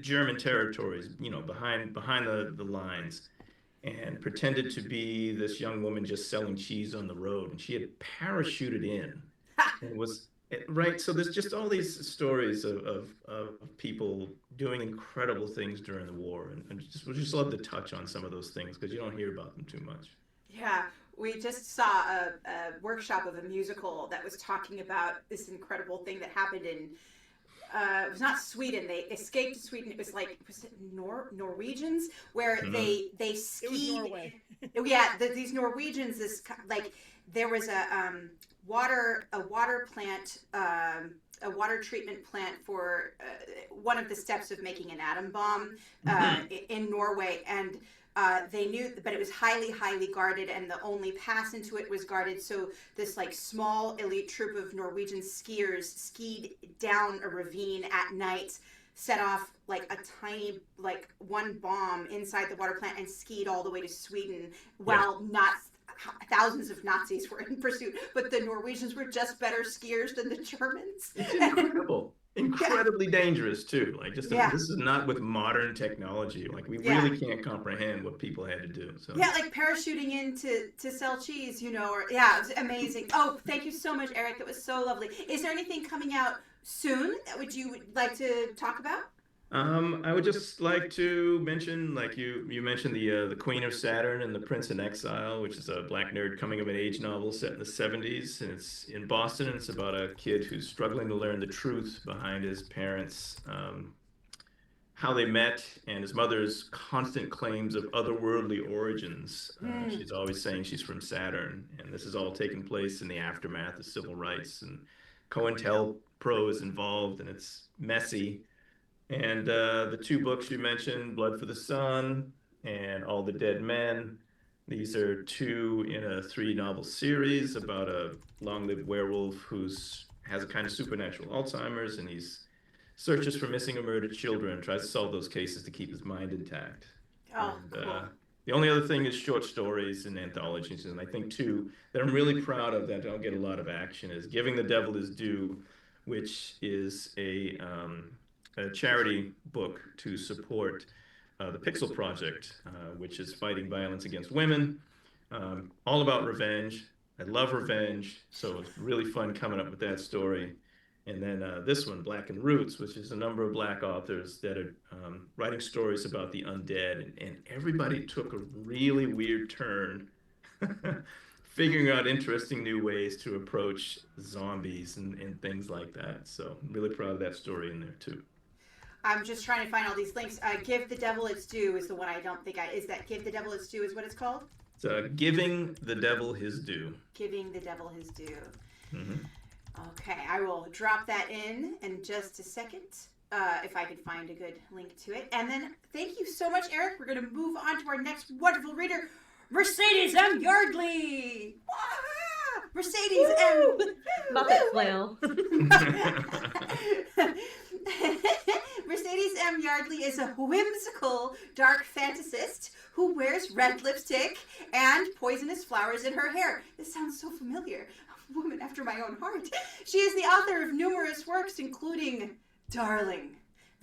German territories, behind the lines, and pretended to be this young woman just selling cheese on the road, and she had parachuted in. And was right. So there's just all these stories of people doing incredible things during the war, and we just love to touch on some of those things because you don't hear about them too much. Yeah. We just saw a workshop of a musical that was talking about this incredible thing that happened in, it was not Sweden. They escaped Sweden. It was like, was it Norwegians? Where they skied. It was Norway. Yeah, these Norwegians, like, there was a water plant, a water treatment plant for one of the steps of making an atom bomb in Norway, and they knew, but it was highly, highly guarded, and the only pass into it was guarded. So this like small elite troop of Norwegian skiers skied down a ravine at night, set off like a tiny, like one bomb inside the water plant, and skied all the way to Sweden while not thousands of Nazis were in pursuit. But the Norwegians were just better skiers than the Germans. It's incredible. Incredibly dangerous too. Like this is not with modern technology. Like we really can't comprehend what people had to do. So like parachuting in to sell cheese, it was amazing. Oh, thank you so much, Eric. That was so lovely. Is there anything coming out soon that you would like to talk about? I would just like to mention, like you mentioned the Queen of Saturn and the Prince in Exile, which is a Black nerd coming of an age novel set in the 70s, and it's in Boston, and it's about a kid who's struggling to learn the truth behind his parents, how they met, and his mother's constant claims of otherworldly origins. She's always saying she's from Saturn, and this is all taking place in the aftermath of civil rights, and COINTELPRO is involved, and it's messy. And the two books you mentioned, Blood for the Sun and All the Dead Men, these are two in a 3-novel series about a long-lived werewolf who has a kind of supernatural Alzheimer's, and he's searches for missing or murdered children, tries to solve those cases to keep his mind intact. Oh, and, cool. The only other thing is short stories and anthologies, and I think two that I'm really proud of that don't get a lot of action is Giving the Devil His Due, which is a charity book to support the Pixel Project, which is fighting violence against women, all about revenge. I love revenge, so it's really fun coming up with that story. And then this one, Black and Roots, which is a number of Black authors that are writing stories about the undead, and everybody took a really weird turn figuring out interesting new ways to approach zombies and things like that. So I'm really proud of that story in there too. I'm just trying to find all these links. Give the Devil Its Due is the one I don't think is that Give the Devil Its Due is what it's called? It's Giving the Devil His Due. Giving the Devil His Due. Mm-hmm. Okay, I will drop that in just a second, if I could find a good link to it. And then, thank you so much, Eric. We're going to move on to our next wonderful reader, Mercedes M. Yardley. Wah! Mercedes M. Muppet flail. Mercedes M. Yardley is a whimsical dark fantasist who wears red lipstick and poisonous flowers in her hair. This sounds so familiar. A woman after my own heart. She is the author of numerous works, including Darling,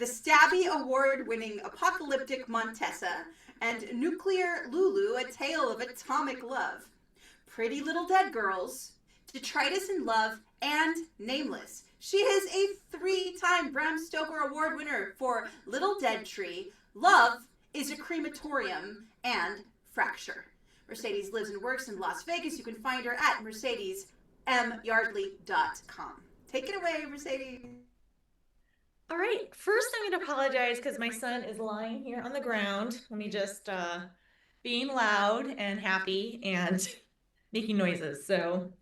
The Stabby Award-winning Apocalyptic Montessa, and Nuclear Lulu, A Tale of Atomic Love. Pretty Little Dead Girls, Detritus in Love, and Nameless. She is a 3-time Bram Stoker Award winner for Little Dead Tree, Love is a Crematorium, and Fracture. Mercedes lives and works in Las Vegas. You can find her at mercedesmyardley.com. Take it away, Mercedes. All right, first I'm going to apologize because my son is lying here on the ground. Let me just, being loud and happy and making noises. So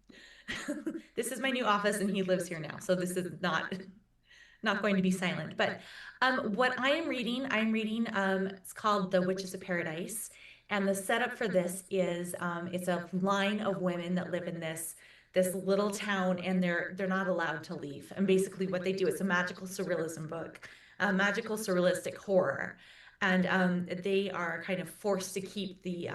this is my new office and he lives here now. So this is not going to be silent. But what I'm reading, it's called The Witches of Paradise. And the setup for this is it's a line of women that live in this little town, and they're not allowed to leave. And basically what they do, it's a magical surrealism book, a magical surrealistic horror. And they are kind of forced to keep the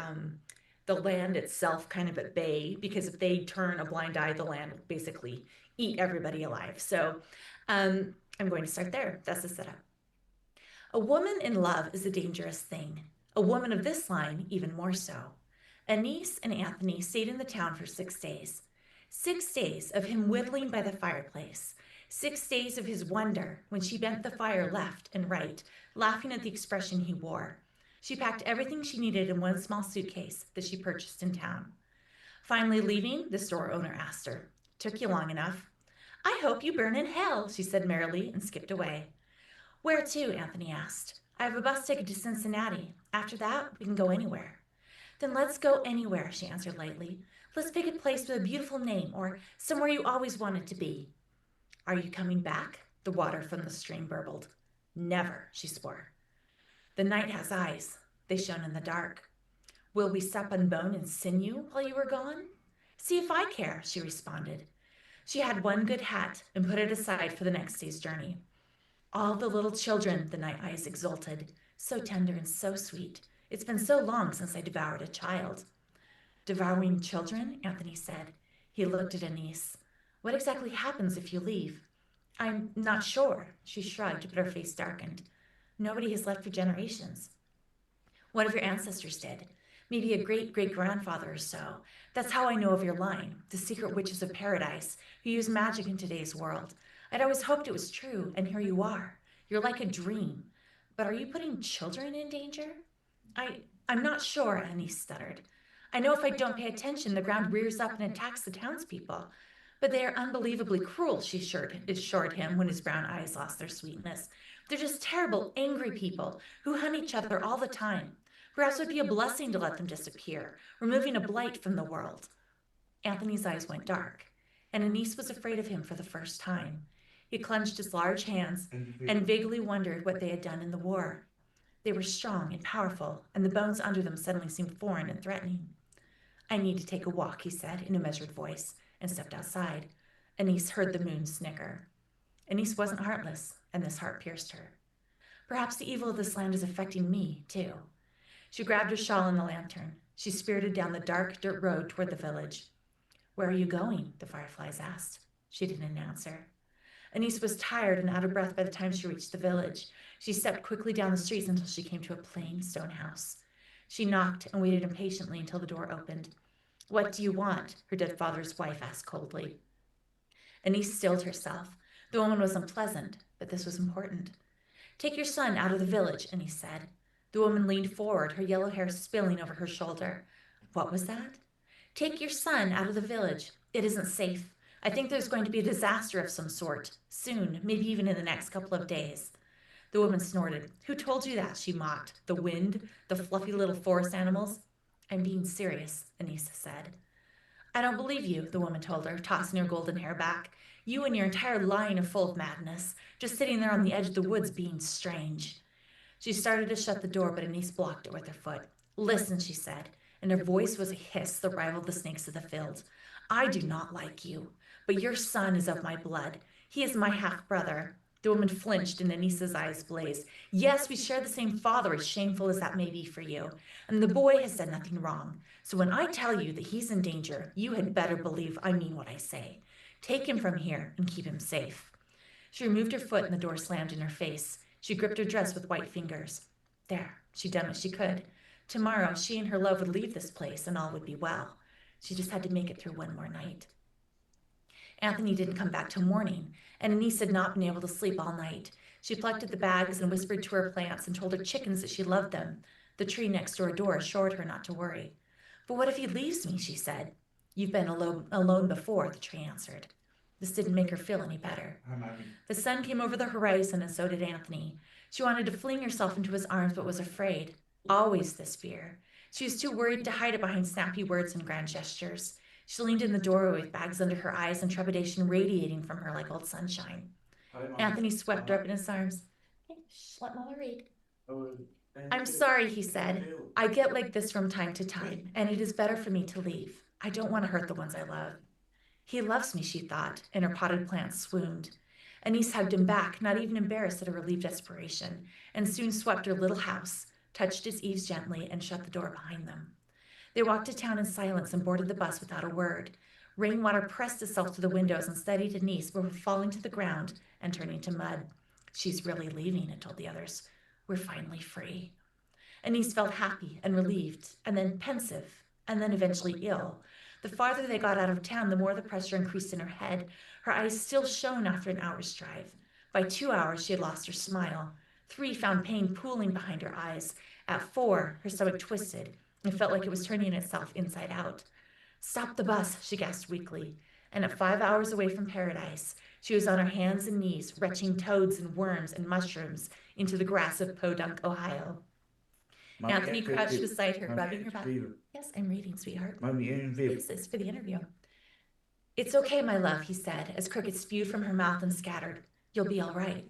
land itself kind of at bay, because if they turn a blind eye, the land will basically eat everybody alive. So I'm going to start there. That's the setup. A woman in love is a dangerous thing. A woman of this line, even more so. Anise and Anthony stayed in the town for 6 days. 6 days of him whittling by the fireplace. 6 days of his wonder when she bent the fire left and right, laughing at the expression he wore. She packed everything she needed in one small suitcase that she purchased in town. Finally leaving, the store owner asked her, "Took you long enough?" "I hope you burn in hell," she said merrily and skipped away. "Where to?" Anthony asked. "I have a bus ticket to Cincinnati. After that, we can go anywhere." "Then let's go anywhere," she answered lightly. "Let's pick a place with a beautiful name, or somewhere you always wanted to be." "Are you coming back?" The water from the stream burbled. "Never," she swore. "The night has eyes. They shone in the dark." "Will we sup on bone and sinew while you are gone?" "See if I care," she responded. She had one good hat and put it aside for the next day's journey. "All the little children," the night eyes exulted. "So tender and so sweet. It's been so long since I devoured a child." "Devouring children?" Anthony said. He looked at Anise. "What exactly happens if you leave?" "I'm not sure." She shrugged, but her face darkened. "Nobody has left for generations." "One of your ancestors did. Maybe a great-great-grandfather or so. That's how I know of your line, the secret witches of paradise, who use magic in today's world. I'd always hoped it was true, and here you are. You're like a dream. But are you putting children in danger?" I'm not sure," Anise stuttered. "I know if I don't pay attention, the ground rears up and attacks the townspeople. But they are unbelievably cruel," she assured him when his brown eyes lost their sweetness. "They're just terrible, angry people who hunt each other all the time. Perhaps it would be a blessing to let them disappear, removing a blight from the world." Anthony's eyes went dark, and Anise was afraid of him for the first time. He clenched his large hands and vaguely wondered what they had done in the war. They were strong and powerful, and the bones under them suddenly seemed foreign and threatening. "I need to take a walk," he said in a measured voice, and stepped outside. Anise heard the moon snicker. Anise wasn't heartless, and this heart pierced her. "Perhaps the evil of this land is affecting me, too." She grabbed her shawl and the lantern. She spirited down the dark dirt road toward the village. "Where are you going?" the fireflies asked. She didn't answer. Anise was tired and out of breath by the time she reached the village. She stepped quickly down the streets until she came to a plain stone house. She knocked and waited impatiently until the door opened. "What do you want?" her dead father's wife asked coldly. Anise stilled herself. The woman was unpleasant, but this was important. "Take your son out of the village," Anise said. The woman leaned forward, her yellow hair spilling over her shoulder. "What was that?" "Take your son out of the village. It isn't safe. I think there's going to be a disaster of some sort, soon, maybe even in the next couple of days." The woman snorted. "Who told you that?" she mocked. "The wind? The fluffy little forest animals?" "I'm being serious," Anise said. "I don't believe you," the woman told her, tossing her golden hair back. "You and your entire line are full of madness, just sitting there on the edge of the woods being strange." She started to shut the door, but Anise blocked it with her foot. "Listen," she said, and her voice was a hiss that rivaled the snakes of the field. "I do not like you, but your son is of my blood. He is my half-brother." The woman flinched and Anise's eyes blazed. "Yes, we share the same father, as shameful as that may be for you. And the boy has done nothing wrong. So when I tell you that he's in danger, you had better believe I mean what I say. Take him from here and keep him safe." She removed her foot and the door slammed in her face. She gripped her dress with white fingers. There, she'd done what she could. Tomorrow, she and her love would leave this place and all would be well. She just had to make it through one more night. Anthony didn't come back till morning, and Anise had not been able to sleep all night. She plucked at the bags and whispered to her plants and told her chickens that she loved them. The tree next to her door assured her not to worry. But what if he leaves me, she said. You've been alone before, the tree answered. This didn't make her feel any better. The sun came over the horizon, and so did Anthony. She wanted to fling herself into his arms, but was afraid. Always this fear. She was too worried to hide it behind snappy words and grand gestures. She leaned in the doorway with bags under her eyes and trepidation radiating from her like old sunshine. Anthony swept her up in his arms. Hey, let Mama read. I'm sorry, he said. I get like this from time to time, and it is better for me to leave. I don't want to hurt the ones I love. He loves me, she thought, and her potted plants swooned. Anise hugged him back, not even embarrassed at her relieved desperation, and soon swept her little house, touched its eaves gently, and shut the door behind them. They walked to town in silence and boarded the bus without a word. Rainwater pressed itself to the windows and steadied Anise before falling to the ground and turning to mud. She's really leaving, it told the others. We're finally free. Anise felt happy and relieved, and then pensive, and then eventually ill. The farther they got out of town, the more the pressure increased in her head. Her eyes still shone after an hour's drive. By 2 hours, she had lost her smile. 3 found pain pooling behind her eyes. At 4, her stomach twisted. It felt like it was turning itself inside out. Stop the bus, she gasped weakly. And at 5 hours away from paradise, she was on her hands and knees, retching toads and worms and mushrooms into the grass of Podunk, Ohio. Anthony crouched beside her, rubbing her back. Yes, I'm reading, sweetheart. This is for the interview. It's okay, my love, he said, as crickets spewed from her mouth and scattered. You'll be all right.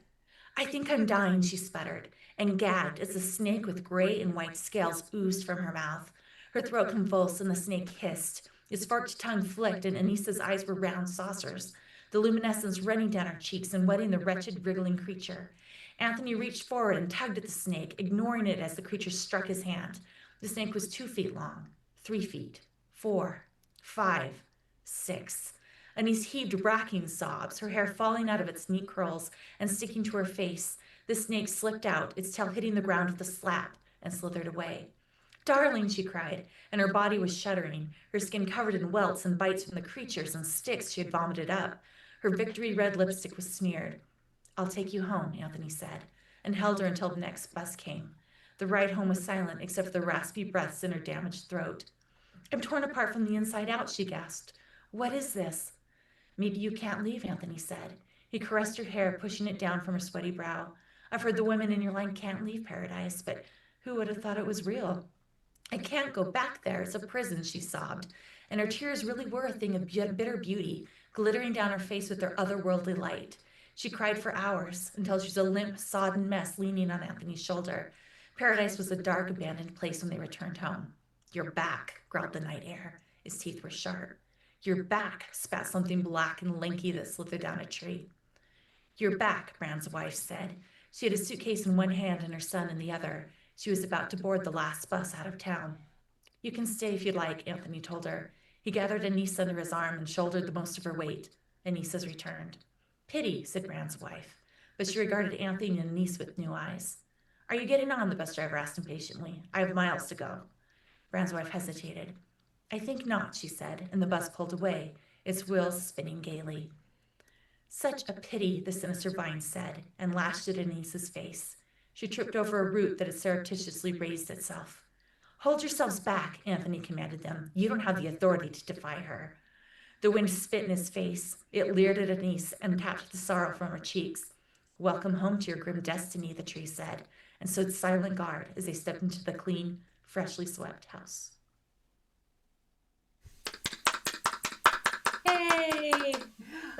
I think I'm dying, she sputtered, and gagged as a snake with gray and white scales oozed from her mouth. Her throat convulsed and the snake hissed. Its forked tongue flicked, and Anisa's eyes were round saucers, the luminescence running down her cheeks and wetting the wretched, wriggling creature. Anthony reached forward and tugged at the snake, ignoring it as the creature struck his hand. The snake was 2 feet long, 3 feet, 4, 5, 6. Anise heaved racking sobs, her hair falling out of its neat curls and sticking to her face. The snake slipped out, its tail hitting the ground with a slap, and slithered away. Darling, she cried, and her body was shuddering, her skin covered in welts and bites from the creatures and sticks she had vomited up. Her victory red lipstick was smeared. I'll take you home, Anthony said, and held her until the next bus came. The ride home was silent except for the raspy breaths in her damaged throat. I'm torn apart from the inside out, she gasped. What is this? Maybe you can't leave, Anthony said. He caressed her hair, pushing it down from her sweaty brow. I've heard the women in your line can't leave paradise, but who would have thought it was real? I can't go back there. It's a prison, she sobbed. And her tears really were a thing of bitter beauty, glittering down her face with their otherworldly light. She cried for hours, until she was a limp, sodden mess leaning on Anthony's shoulder. Paradise was a dark, abandoned place when they returned home. You're back, growled the night air. His teeth were sharp. You're back, spat something black and lanky that slithered down a tree. You're back, Brand's wife said. She had a suitcase in one hand and her son in the other. She was about to board the last bus out of town. You can stay if you'd like, Anthony told her. He gathered Anise under his arm and shouldered the most of her weight. Anise has returned. Pity, said Brand's wife, but she regarded Anthony and Anise with new eyes. Are you getting on? The bus driver asked impatiently. I have miles to go. Brand's wife hesitated. I think not, she said, and the bus pulled away, its wheels spinning gaily. Such a pity, the sinister vine said, and lashed at Anise's face. She tripped over a root that had surreptitiously raised itself. Hold yourselves back, Anthony commanded them. You don't have the authority to defy her. The wind spit in his face. It leered at Anise and tapped the sorrow from her cheeks. Welcome home to your grim destiny, the tree said, and stood silent guard as they stepped into the clean, freshly swept house. Yay!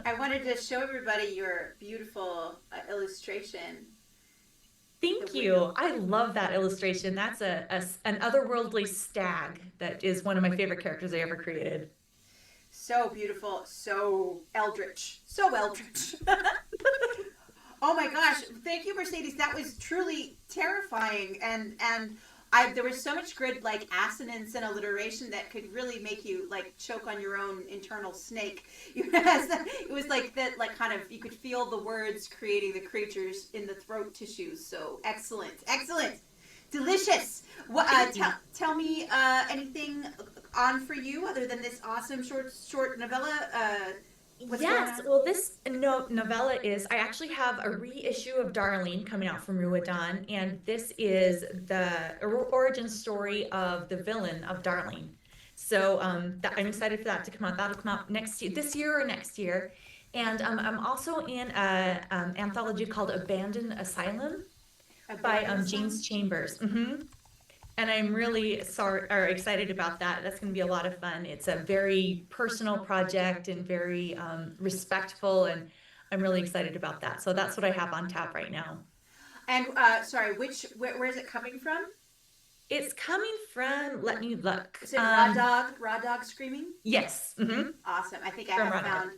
I wanted to show everybody your beautiful illustration. Thank you. I love that illustration. That's an otherworldly stag that is one of my favorite characters I ever created. So beautiful, so eldritch, so eldritch. Oh my gosh, thank you, Mercedes. That was truly terrifying, and there was so much good like assonance and alliteration that could really make you like choke on your own internal snake. It was like that, like kind of you could feel the words creating the creatures in the throat tissues. So excellent, excellent, delicious. What? Tell me anything on for you other than this awesome short novella. What's Yes, going on? well, this novella is, I actually have a reissue of Darling coming out from Ruadán, and this is the origin story of the villain of Darling. So I'm excited for that to come out. That'll come out next year, this year or next year. And I'm also in a anthology called Abandoned Asylum by James Chambers. And I'm really excited about that. That's going to be a lot of fun. It's a very personal project and very respectful, and I'm really excited about that. So that's what I have on tap right now. And sorry, where is it coming from? It's coming from, let me look. Is it Raw Dog Screaming? Yes. Awesome. I think I From have Raw Dog. found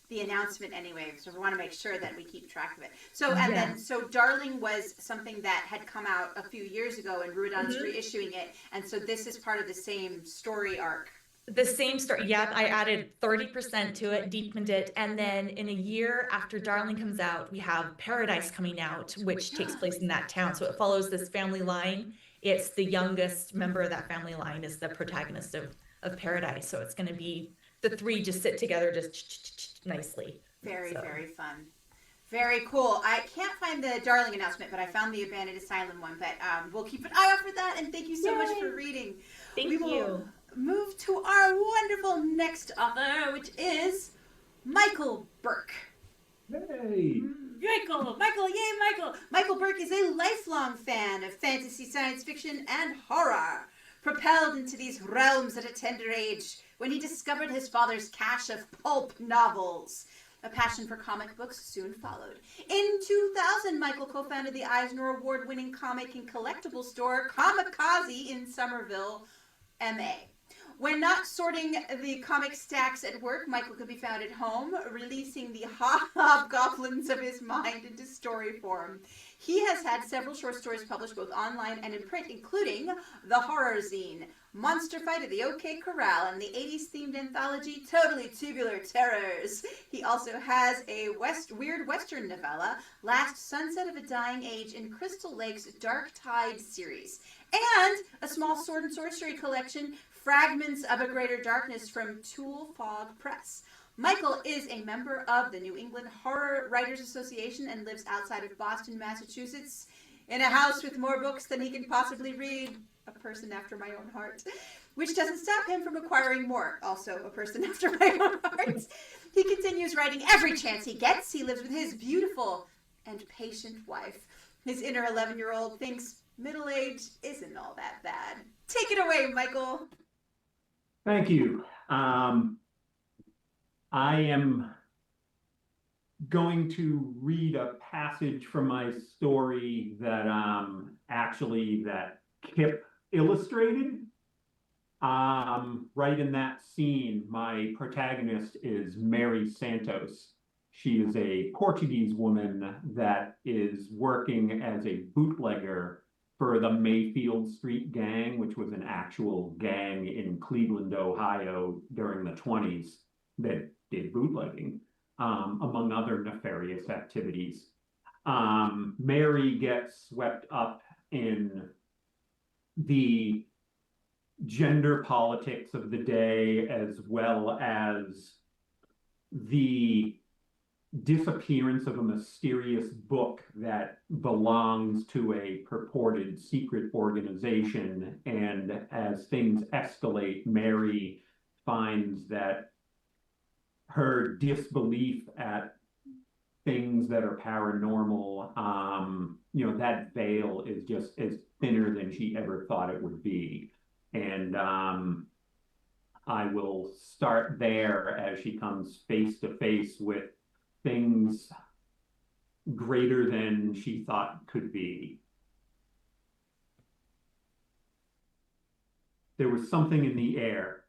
the announcement anyway, so we want to make sure that we keep track of it. So and then Darling was something that had come out a few years ago, and Ruadán's reissuing it, and so this is part of the same story arc. The same story. Yep, I added 30% to it, deepened it, and then in a year after Darling comes out, we have Paradise coming out, which takes place in that town. So it follows this family line. It's the youngest member of that family line is the protagonist of Paradise. So it's going to be the three just sit together just nicely. Very fun. Very cool. I can't find the Darling announcement, but I found the Abandoned Asylum one. But we'll keep an eye out for that. And thank you so much for reading. Thank we you. Will move to our wonderful next author, which is Michael Burke. Hey. Michael, yay, Michael! Michael Burke is a lifelong fan of fantasy, science fiction, and horror. Propelled into these realms at a tender age when he discovered his father's cache of pulp novels. A passion for comic books soon followed. In 2000, Michael co-founded the Eisner Award-winning comic and collectible store Kamikaze in Somerville, MA. When not sorting the comic stacks at work, Michael could be found at home, releasing the hobgoblins of his mind into story form. He has had several short stories published both online and in print, including The Horror Zine, Monster Fight at the OK Corral, and the 80s-themed anthology Totally Tubular Terrors. He also has a weird Western novella, Last Sunset of a Dying Age in Crystal Lake's Dark Tide series, and a small sword and sorcery collection, Fragments of a Greater Darkness from Tool Fog Press. Michael is a member of the New England Horror Writers Association and lives outside of Boston, Massachusetts, in a house with more books than he can possibly read. A person after my own heart. Which doesn't stop him from acquiring more. Also a person after my own heart. He continues writing every chance he gets. He lives with his beautiful and patient wife. His inner 11-year-old thinks middle age isn't all that bad. Take it away, Michael. Thank you. I am going to read a passage from my story that that Kip illustrated. Right in that scene, my protagonist is Mary Santos. She is a Portuguese woman that is working as a bootlegger for the Mayfield Street Gang, which was an actual gang in Cleveland, Ohio during the 20s that did bootlegging, among other nefarious activities. Mary gets swept up in the gender politics of the day, as well as the disappearance of a mysterious book that belongs to a purported secret organization. And as things escalate, Mary finds that her disbelief at things that are paranormal, that veil is just as thinner than she ever thought it would be. And I will start there as she comes face to face with things greater than she thought could be. There was something in the air.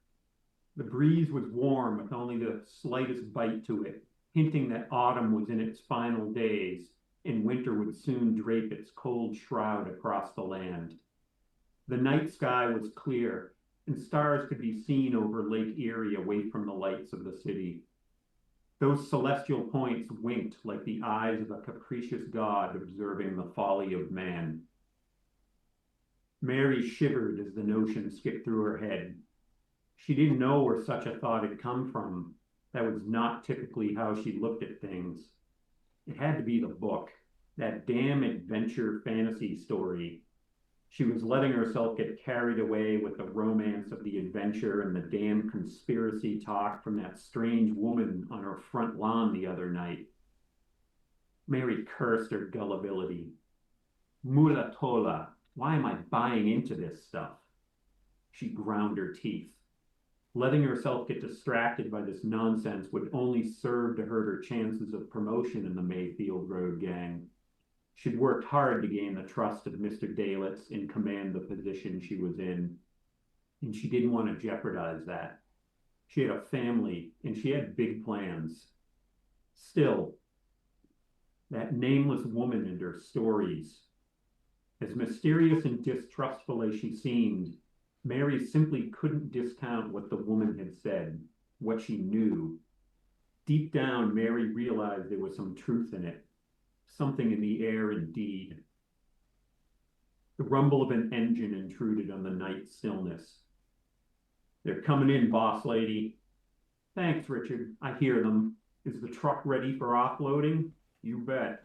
The breeze was warm with only the slightest bite to it, hinting that autumn was in its final days and winter would soon drape its cold shroud across the land. The night sky was clear, and stars could be seen over Lake Erie away from the lights of the city. Those celestial points winked like the eyes of a capricious god observing the folly of man. Mary shivered as the notion skipped through her head. She didn't know where such a thought had come from. That was not typically how she looked at things. It had to be the book, that damn adventure fantasy story. She was letting herself get carried away with the romance of the adventure and the damn conspiracy talk from that strange woman on her front lawn the other night. Mary cursed her gullibility. Mulatola, why am I buying into this stuff? She ground her teeth. Letting herself get distracted by this nonsense would only serve to hurt her chances of promotion in the Mayfield Road gang. She'd worked hard to gain the trust of Mr. Dalitz and command the position she was in, and she didn't want to jeopardize that. She had a family, and she had big plans. Still, that nameless woman and her stories. As mysterious and distrustful as she seemed, Mary simply couldn't discount what the woman had said, what she knew. Deep down, Mary realized there was some truth in it, something in the air indeed. The rumble of an engine intruded on the night stillness. They're coming in, boss lady. Thanks, Richard. I hear them. Is the truck ready for offloading? You bet.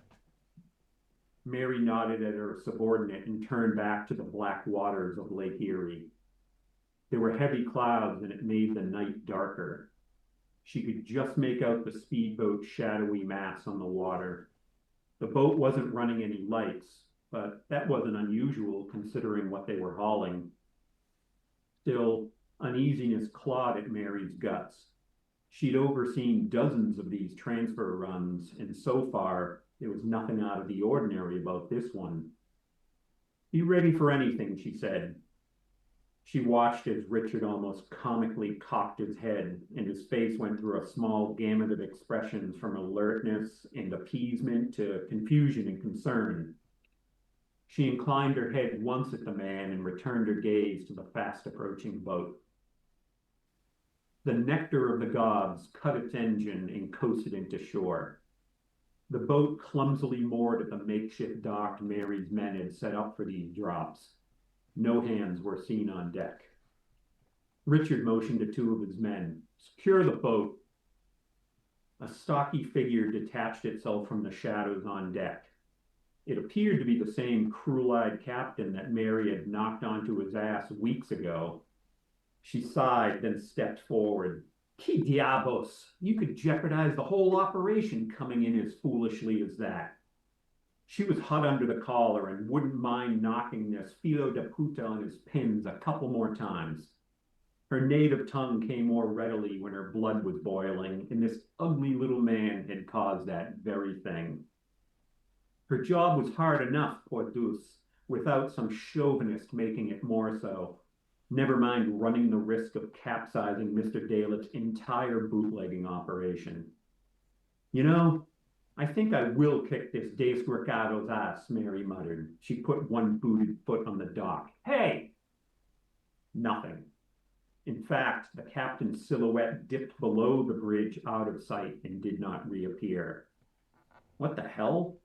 Mary nodded at her subordinate and turned back to the black waters of Lake Erie. There were heavy clouds and it made the night darker. She could just make out the speedboat's shadowy mass on the water. The boat wasn't running any lights, but that wasn't unusual considering what they were hauling. Still, uneasiness clawed at Mary's guts. She'd overseen dozens of these transfer runs, and so far, there was nothing out of the ordinary about this one. Be ready for anything, she said. She watched as Richard almost comically cocked his head, and his face went through a small gamut of expressions from alertness and appeasement to confusion and concern. She inclined her head once at the man and returned her gaze to the fast-approaching boat. The nectar of the gods cut its engine and coasted into shore. The boat clumsily moored at the makeshift dock Mary's men had set up for these drops. No hands were seen on deck. Richard motioned to two of his men. Secure the boat. A stocky figure detached itself from the shadows on deck. It appeared to be the same cruel-eyed captain that Mary had knocked onto his ass weeks ago. She sighed, then stepped forward. Que diabos! You could jeopardize the whole operation coming in as foolishly as that. She was hot under the collar and wouldn't mind knocking this filo de puta on his pins a couple more times. Her native tongue came more readily when her blood was boiling, and this ugly little man had caused that very thing. Her job was hard enough, poor deuce, without some chauvinist making it more so. Never mind running the risk of capsizing Mr. Dalitz's entire bootlegging operation. You know, I think I will kick this desgraciado's ass, Mary muttered. She put one booted foot on the dock. Hey! Nothing. In fact, the captain's silhouette dipped below the bridge out of sight and did not reappear. What the hell?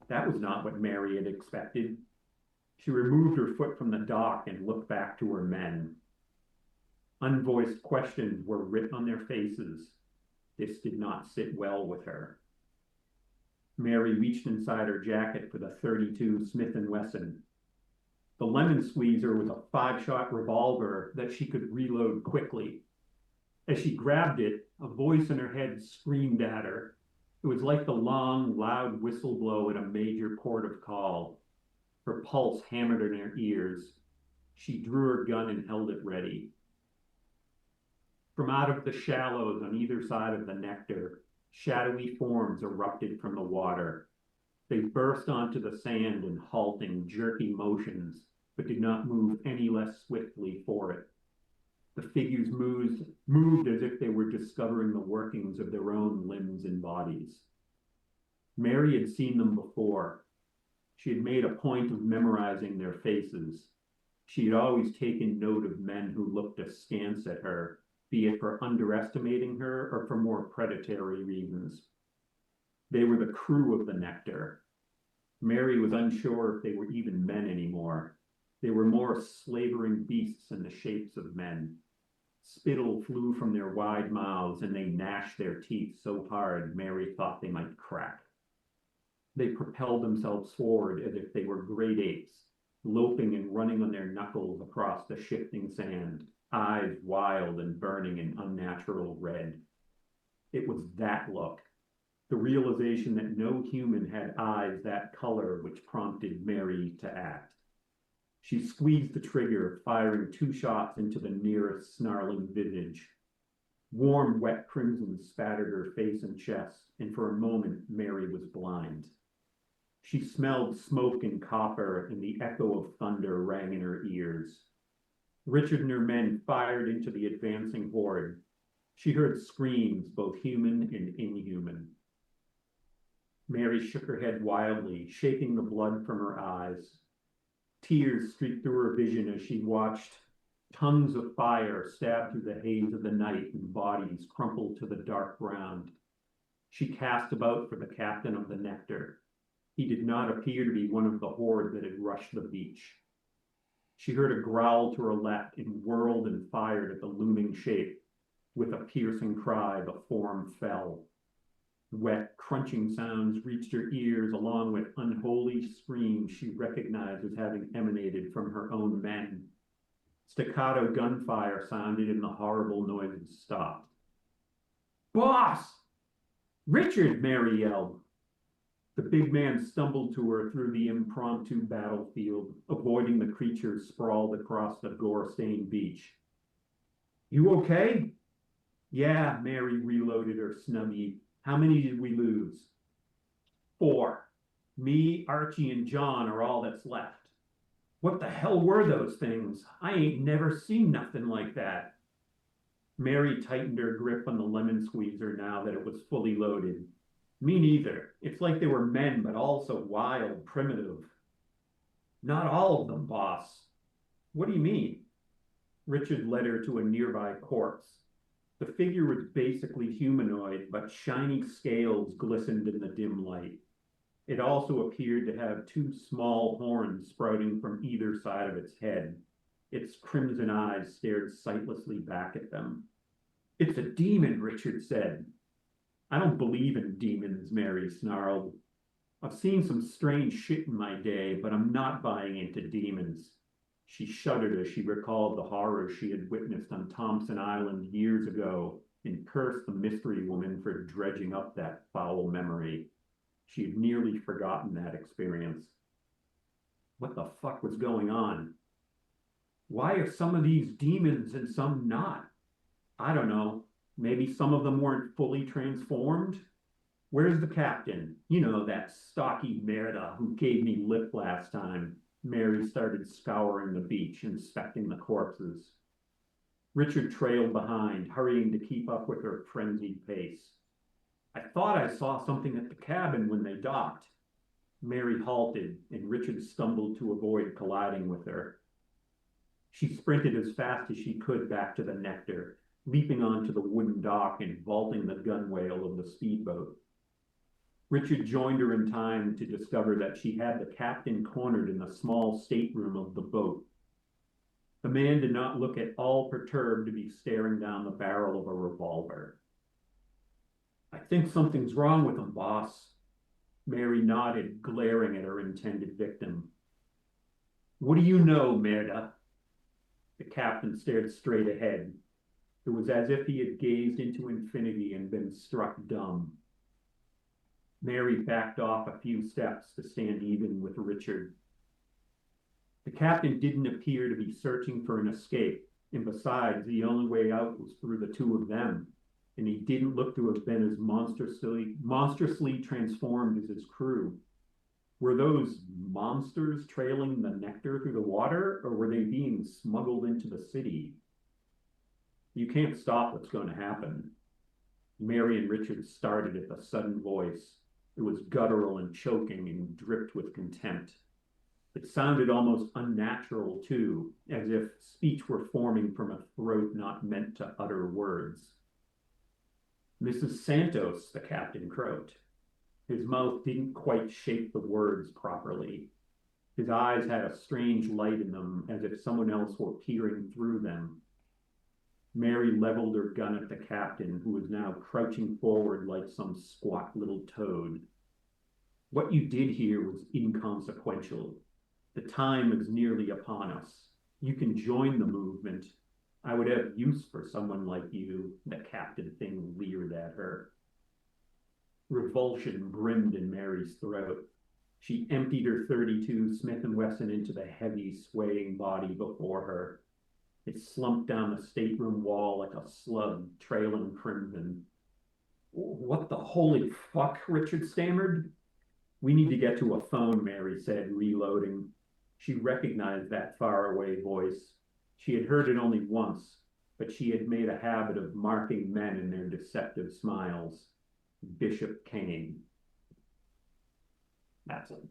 That was not what Mary had expected. She removed her foot from the dock and looked back to her men. Unvoiced questions were written on their faces. This did not sit well with her. Mary reached inside her jacket for the .32 Smith & Wesson. The lemon squeezer was a 5-shot revolver that she could reload quickly. As she grabbed it, a voice in her head screamed at her. It was like the long, loud whistle blow at a major port of call. Her pulse hammered in her ears. She drew her gun and held it ready. From out of the shallows on either side of the nectar, shadowy forms erupted from the water. They burst onto the sand in halting, jerky motions, but did not move any less swiftly for it. The figures moved as if they were discovering the workings of their own limbs and bodies. Mary had seen them before. She had made a point of memorizing their faces. She had always taken note of men who looked askance at her, be it for underestimating her or for more predatory reasons. They were the crew of the Nectar. Mary was unsure if they were even men anymore. They were more slavering beasts in the shapes of men. Spittle flew from their wide mouths, and they gnashed their teeth so hard Mary thought they might crack. They propelled themselves forward as if they were great apes, loping and running on their knuckles across the shifting sand, eyes wild and burning an unnatural red. It was that look, the realization that no human had eyes that color, which prompted Mary to act. She squeezed the trigger, firing 2 shots into the nearest snarling visage. Warm, wet crimson spattered her face and chest, and for a moment Mary was blind. She smelled smoke and copper, and the echo of thunder rang in her ears. Richard and her men fired into the advancing horde. She heard screams, both human and inhuman. Mary shook her head wildly, shaking the blood from her eyes. Tears streaked through her vision as she watched tongues of fire stab through the haze of the night and bodies crumple to the dark ground. She cast about for the captain of the Nectar. He did not appear to be one of the horde that had rushed the beach. She heard a growl to her left and whirled and fired at the looming shape. With a piercing cry, the form fell. Wet, crunching sounds reached her ears along with unholy screams she recognized as having emanated from her own men. Staccato gunfire sounded and the horrible noises stopped. "Boss! Richard!" Mary yelled. The big man stumbled to her through the impromptu battlefield, avoiding the creatures sprawled across the gore-stained beach. "You okay?" "Yeah," Mary reloaded her snubby. "How many did we lose?" "4. Me, Archie, and John are all that's left." "What the hell were those things? I ain't never seen nothing like that." Mary tightened her grip on the lemon squeezer now that it was fully loaded. "Me neither. It's like they were men, but also wild, primitive." "Not all of them, boss." "What do you mean?" Richard led her to a nearby corpse. The figure was basically humanoid, but shiny scales glistened in the dim light. It also appeared to have 2 small horns sprouting from either side of its head. Its crimson eyes stared sightlessly back at them. "It's a demon," Richard said. "I don't believe in demons," Mary snarled. "I've seen some strange shit in my day, but I'm not buying into demons." She shuddered as she recalled the horrors she had witnessed on Thompson Island years ago and cursed the mystery woman for dredging up that foul memory. She had nearly forgotten that experience. What the fuck was going on? Why are some of these demons and some not? I don't know. Maybe some of them weren't fully transformed? Where's the captain? You know, that stocky Merida who gave me lip last time. Mary started scouring the beach, inspecting the corpses. Richard trailed behind, hurrying to keep up with her frenzied pace. "I thought I saw something at the cabin when they docked." Mary halted, and Richard stumbled to avoid colliding with her. She sprinted as fast as she could back to the Nectar, leaping onto the wooden dock and vaulting the gunwale of the speedboat. Richard joined her in time to discover that she had the captain cornered in the small stateroom of the boat. The man did not look at all perturbed to be staring down the barrel of a revolver. "I think something's wrong with him, boss." Mary nodded, glaring at her intended victim. "What do you know, Merda?" The captain stared straight ahead. It was as if he had gazed into infinity and been struck dumb. Mary backed off a few steps to stand even with Richard. The captain didn't appear to be searching for an escape, and besides, the only way out was through the 2 of them, and he didn't look to have been as monstrously transformed as his crew. Were those monsters trailing the Nectar through the water, or were they being smuggled into the city? You can't stop what's going to happen. Mary and Richard started at the sudden voice. It was guttural and choking and dripped with contempt. It sounded almost unnatural, too, as if speech were forming from a throat not meant to utter words. Mrs. Santos, the captain croaked. His mouth didn't quite shape the words properly. His eyes had a strange light in them, as if someone else were peering through them. Mary leveled her gun at the captain, who was now crouching forward like some squat little toad. What you did here was inconsequential. The time is nearly upon us. You can join the movement. I would have use for someone like you, the captain thing leered at her. Revulsion brimmed in Mary's throat. She emptied her .32 Smith & Wesson into the heavy, swaying body before her. It slumped down the stateroom wall like a slug trailing crimson. What the holy fuck, Richard stammered. We need to get to a phone, Mary said, reloading. She recognized that faraway voice. She had heard it only once, but she had made a habit of marking men in their deceptive smiles. Bishop Kane. That's it.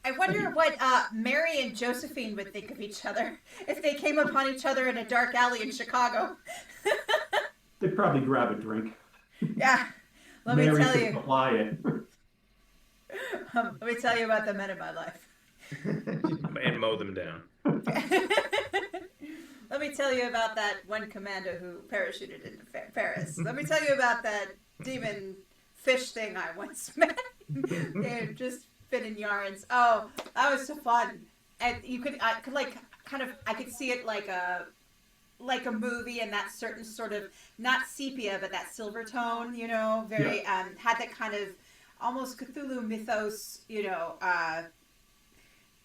I wonder what Mary and Josephine would think of each other if they came upon each other in a dark alley in Chicago. They'd probably grab a drink. Yeah, let Mary me tell could you. supply it. Let me tell you about the men in my life. And mow them down. Let me tell you about that one commando who parachuted into Paris. Let me tell you about that demon fish thing I once met. They've just been in yarns. Oh, that was so fun. And I could see it like a movie, and that certain sort of, not sepia, but that silver tone, you know, very, had that kind of almost Cthulhu mythos, you know,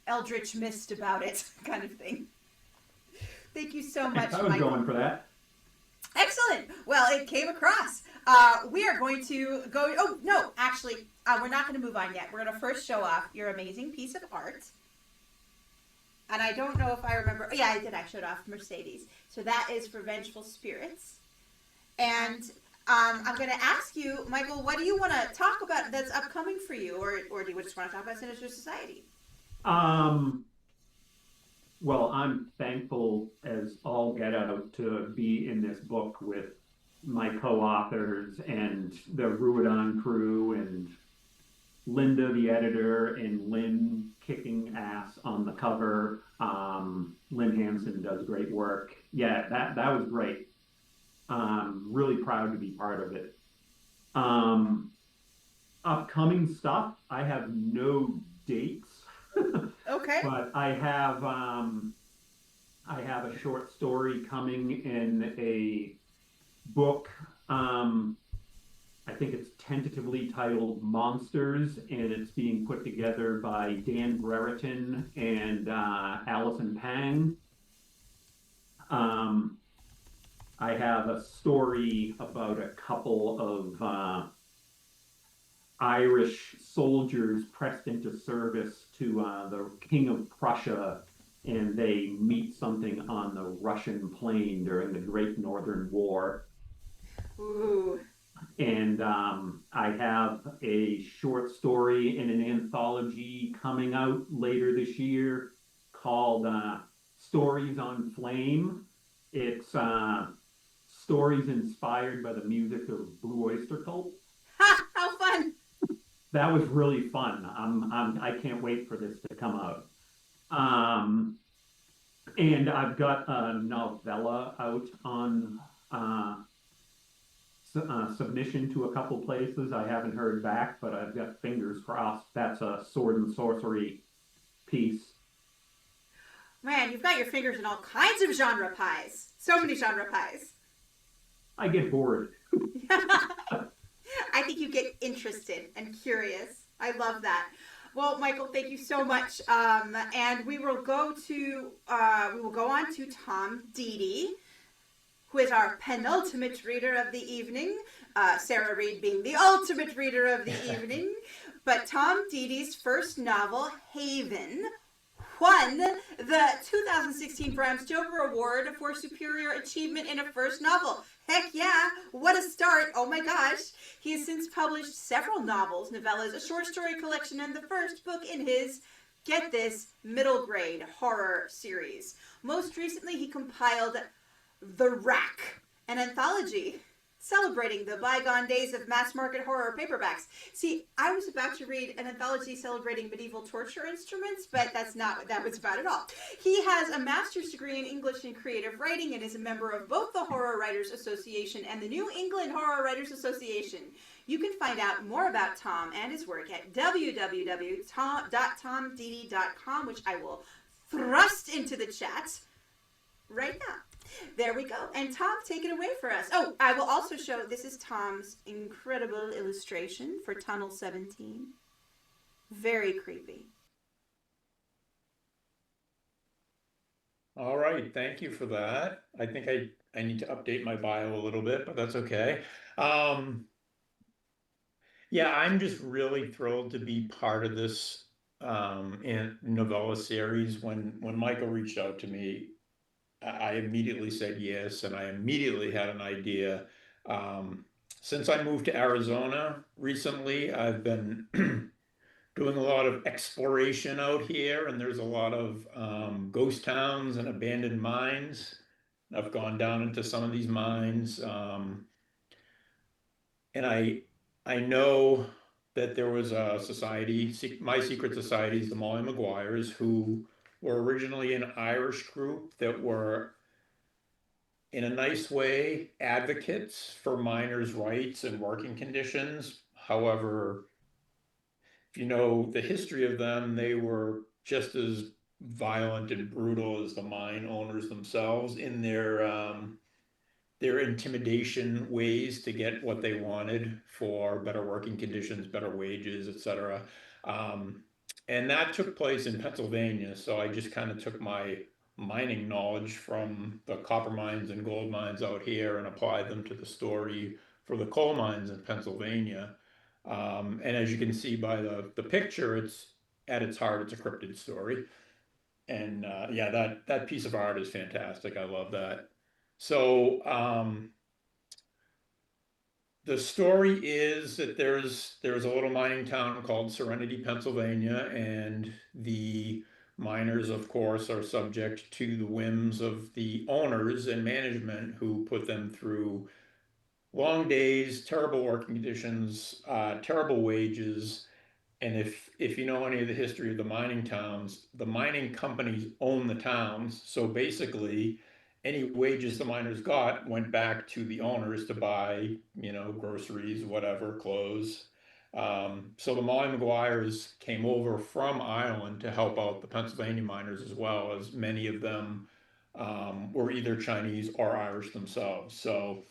eldritch mist about it kind of thing. Thank you so much, I was Michael. going for that. Excellent. Well, it came across. We are going to go. Oh, no, actually, we're not going to move on yet. We're going to first show off your amazing piece of art. And I don't know if I remember. Oh, yeah, I did. I showed off Mercedes. So that is for Vengeful Spirits. And I'm going to ask you, Michael, what do you want to talk about that's upcoming for you? Or do you just want to talk about Sinister Society? Well, I'm thankful as all get out to be in this book with my co-authors and the Ruadán crew and Linda, the editor, and Lynn kicking ass on the cover. Lynn Hansen does great work. Yeah, that was great. Really proud to be part of it. Upcoming stuff, I have no dates. Okay. But I have a short story coming in a book. I think it's tentatively titled Monsters, and it's being put together by Dan Brereton and Allison Pang. I have a story about a couple of Irish soldiers pressed into service to the King of Prussia, and they meet something on the Russian plain during the Great Northern War. Ooh. And I have a short story in an anthology coming out later this year called Stories on Flame. It's stories inspired by the music of Blue Oyster Cult. Ha! How fun! That was really fun. I can't wait for this to come out. And I've got a novella out on submission to a couple places. I haven't heard back, but I've got fingers crossed. That's a sword and sorcery piece. Man, you've got your fingers in all kinds of genre pies. So many genre pies. I get bored. I think you get interested and curious. I love that. Well, Michael, thank you so much. And we will go on to Tom Deedy, who is our penultimate reader of the evening. Sarah Reed being the ultimate reader of the evening. But Tom Deedy's first novel, Haven. won the 2016 Bram Stoker Award for Superior Achievement in a First Novel. Heck yeah, what a start. Oh my gosh. He has since published several novels, novellas, a short story collection, and the first book in his, get this, middle grade horror series. Most recently, he compiled The Rack, an anthology celebrating the bygone days of mass market horror paperbacks. See, I was about to read an anthology celebrating medieval torture instruments, but that's not what that was about at all. He has a master's degree in English and creative writing and is a member of both the Horror Writers Association and the New England Horror Writers Association. You can find out more about Tom and his work at www.tomdd.com, which I will thrust into the chat right now. There we go. And Tom, take it away for us. Oh, I will also show, this is Tom's incredible illustration for Tunnel 17. Very creepy. All right, thank you for that. I think I need to update my bio a little bit, but that's okay. Yeah, I'm just really thrilled to be part of this novella series. When Michael reached out to me, I immediately said yes, and I immediately had an idea. Since I moved to Arizona recently, I've been doing a lot of exploration out here, and there's a lot of ghost towns and abandoned mines. I've gone down into some of these mines, and I know that there was a society, my secret society is the Molly Maguires, who were originally an Irish group that were, in a nice way, advocates for miners' rights and working conditions. However, if you know the history of them, they were just as violent and brutal as the mine owners themselves in their intimidation ways to get what they wanted for better working conditions, better wages, etc. And that took place in Pennsylvania. So I just kind of took my mining knowledge from the copper mines and gold mines out here and applied them to the story for the coal mines in Pennsylvania. And as you can see by the picture, it's at its heart, it's a cryptid story. And yeah, that piece of art is fantastic. I love that. So the story is that there's a little mining town called Serenity, Pennsylvania, and the miners, of course, are subject to the whims of the owners and management who put them through long days, terrible working conditions, terrible wages. And if you know any of the history of the mining towns, the mining companies own the towns. So basically, any wages the miners got went back to the owners to buy, groceries, whatever, clothes. So the Molly Maguires came over from Ireland to help out the Pennsylvania miners, as well as many of them were either Chinese or Irish themselves. So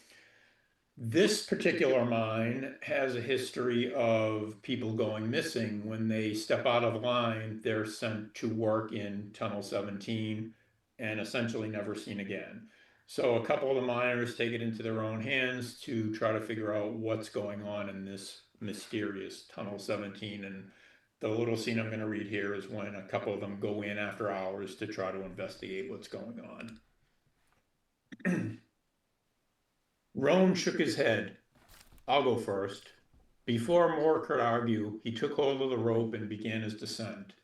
this particular mine has a history of people going missing. When they step out of line, they're sent to work in Tunnel 17 and essentially never seen again. So a couple of the miners take it into their own hands to try to figure out what's going on in this mysterious Tunnel 17. And the little scene I'm going to read here is when a couple of them go in after hours to try to investigate what's going on. Roan shook his head. I'll go first. Before Moore could argue, he took hold of the rope and began his descent.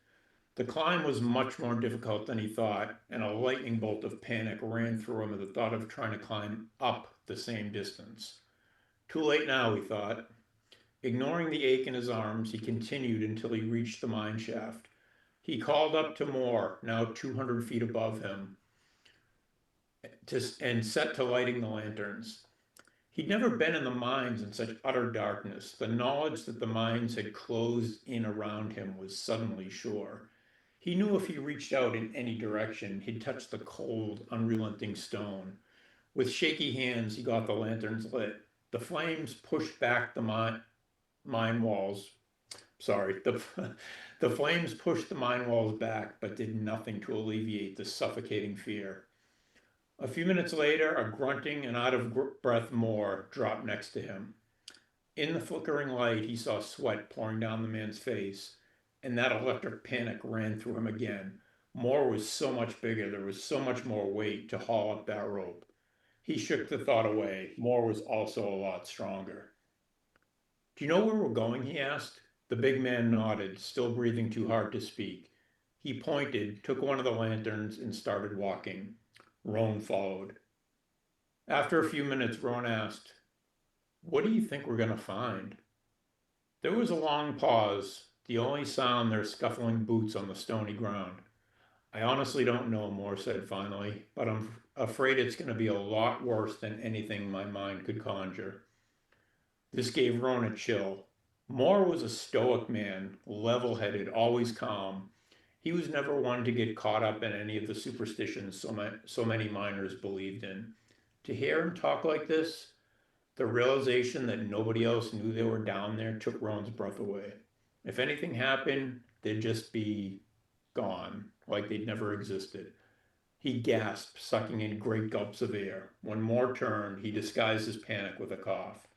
The climb was much more difficult than he thought, and a lightning bolt of panic ran through him at the thought of trying to climb up the same distance. Too late now, he thought. Ignoring the ache in his arms, he continued until he reached the mine shaft. He called up to Moore, now 200 feet above him, and set to lighting the lanterns. He'd never been in the mines in such utter darkness. The knowledge that the mines had closed in around him was suddenly sure. He knew if he reached out in any direction, he'd touch the cold, unrelenting stone. With shaky hands, he got the lanterns lit. The flames pushed back the mine walls. The flames pushed the mine walls back, but did nothing to alleviate the suffocating fear. A few minutes later, a grunting and out-of-breath Moore dropped next to him. In the flickering light, he saw sweat pouring down the man's face, and that electric panic ran through him again. Moore was so much bigger. There was so much more weight to haul up that rope. He shook the thought away. Moore was also a lot stronger. Do you know where we're going? He asked. The big man nodded, still breathing too hard to speak. He pointed, took one of the lanterns, and started walking. Roan followed. After a few minutes, Roan asked, "What do you think we're going to find?" There was a long pause, the only sound their scuffling boots on the stony ground. "I honestly don't know," Moore said finally, "but I'm afraid it's going to be a lot worse than anything my mind could conjure." This gave Roan a chill. Moore was a stoic man, level-headed, always calm. He was never one to get caught up in any of the superstitions so many miners believed in. To hear him talk like this, the realization that nobody else knew they were down there took Roan's breath away. If anything happened, they'd just be gone, like they'd never existed. He gasped, sucking in great gulps of air. When Moore turned, he disguised his panic with a cough.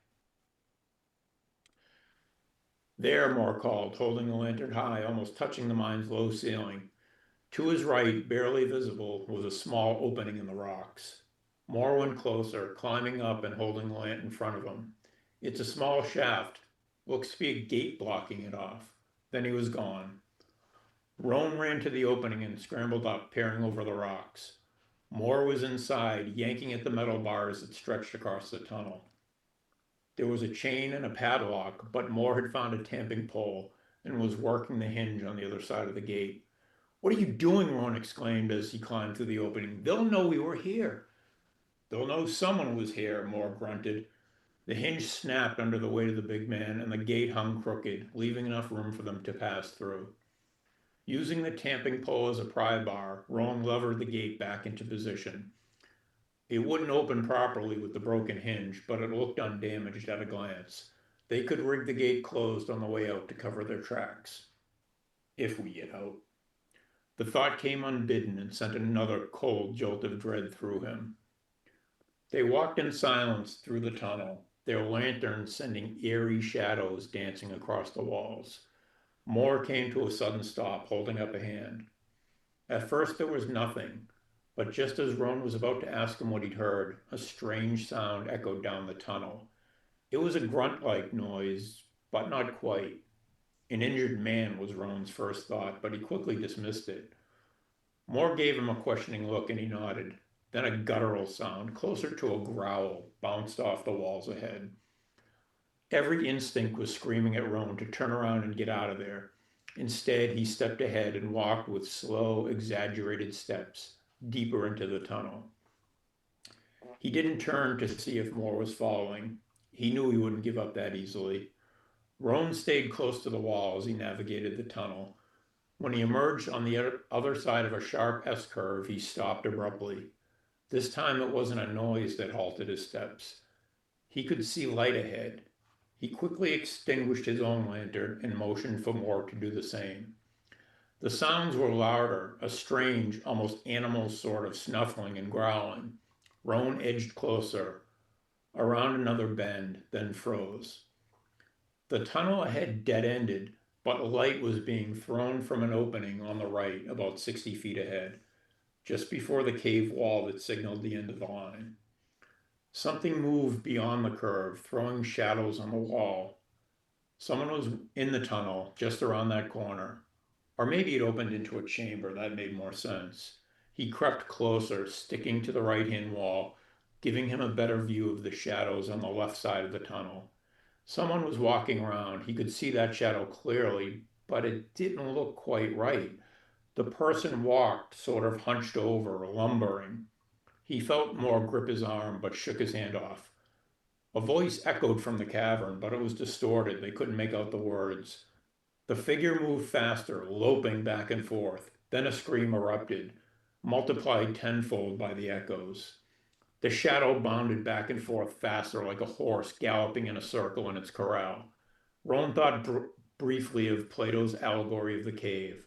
"There," Moore called, holding the lantern high, almost touching the mine's low ceiling. To his right, barely visible, was a small opening in the rocks. Moore went closer, climbing up and holding the lantern in front of him. "It's a small shaft. Looks to be a gate blocking it off." Then he was gone. Roan ran to the opening and scrambled up, peering over the rocks. Moore was inside, yanking at the metal bars that stretched across the tunnel. There was a chain and a padlock, but Moore had found a tamping pole and was working the hinge on the other side of the gate. "What are you doing?" Roan exclaimed as he climbed through the opening. "They'll know we were here." "They'll know someone was here," Moore grunted. The hinge snapped under the weight of the big man, and the gate hung crooked, leaving enough room for them to pass through. Using the tamping pole as a pry bar, Roan levered the gate back into position. It wouldn't open properly with the broken hinge, but it looked undamaged at a glance. They could rig the gate closed on the way out to cover their tracks. If we get out. The thought came unbidden and sent another cold jolt of dread through him. They walked in silence through the tunnel, their lanterns sending eerie shadows dancing across the walls. Moore came to a sudden stop, holding up a hand. At first there was nothing, but just as Roan was about to ask him what he'd heard, a strange sound echoed down the tunnel. It was a grunt-like noise, but not quite. An injured man was Roan's first thought, but he quickly dismissed it. Moore gave him a questioning look and he nodded. Then a guttural sound, closer to a growl, bounced off the walls ahead. Every instinct was screaming at Roan to turn around and get out of there. Instead, he stepped ahead and walked with slow, exaggerated steps, deeper into the tunnel. He didn't turn to see if Moore was following. He knew he wouldn't give up that easily. Roan stayed close to the wall as he navigated the tunnel. When he emerged on the other side of a sharp S-curve, he stopped abruptly. This time it wasn't a noise that halted his steps. He could see light ahead. He quickly extinguished his own lantern and motioned for Moore to do the same. The sounds were louder, a strange, almost animal sort of snuffling and growling. Roan edged closer, around another bend, then froze. The tunnel ahead dead-ended, but light was being thrown from an opening on the right, about 60 feet ahead, just before the cave wall that signaled the end of the line. Something moved beyond the curve, throwing shadows on the wall. Someone was in the tunnel, just around that corner. Or maybe it opened into a chamber. That made more sense. He crept closer, sticking to the right-hand wall, giving him a better view of the shadows on the left side of the tunnel. Someone was walking around. He could see that shadow clearly, but it didn't look quite right. The person walked, sort of hunched over, lumbering. He felt Moore grip his arm, but shook his hand off. A voice echoed from the cavern, but it was distorted. They couldn't make out the words. The figure moved faster, loping back and forth. Then a scream erupted, multiplied tenfold by the echoes. The shadow bounded back and forth faster, like a horse galloping in a circle in its corral. Roan thought briefly of Plato's allegory of the cave.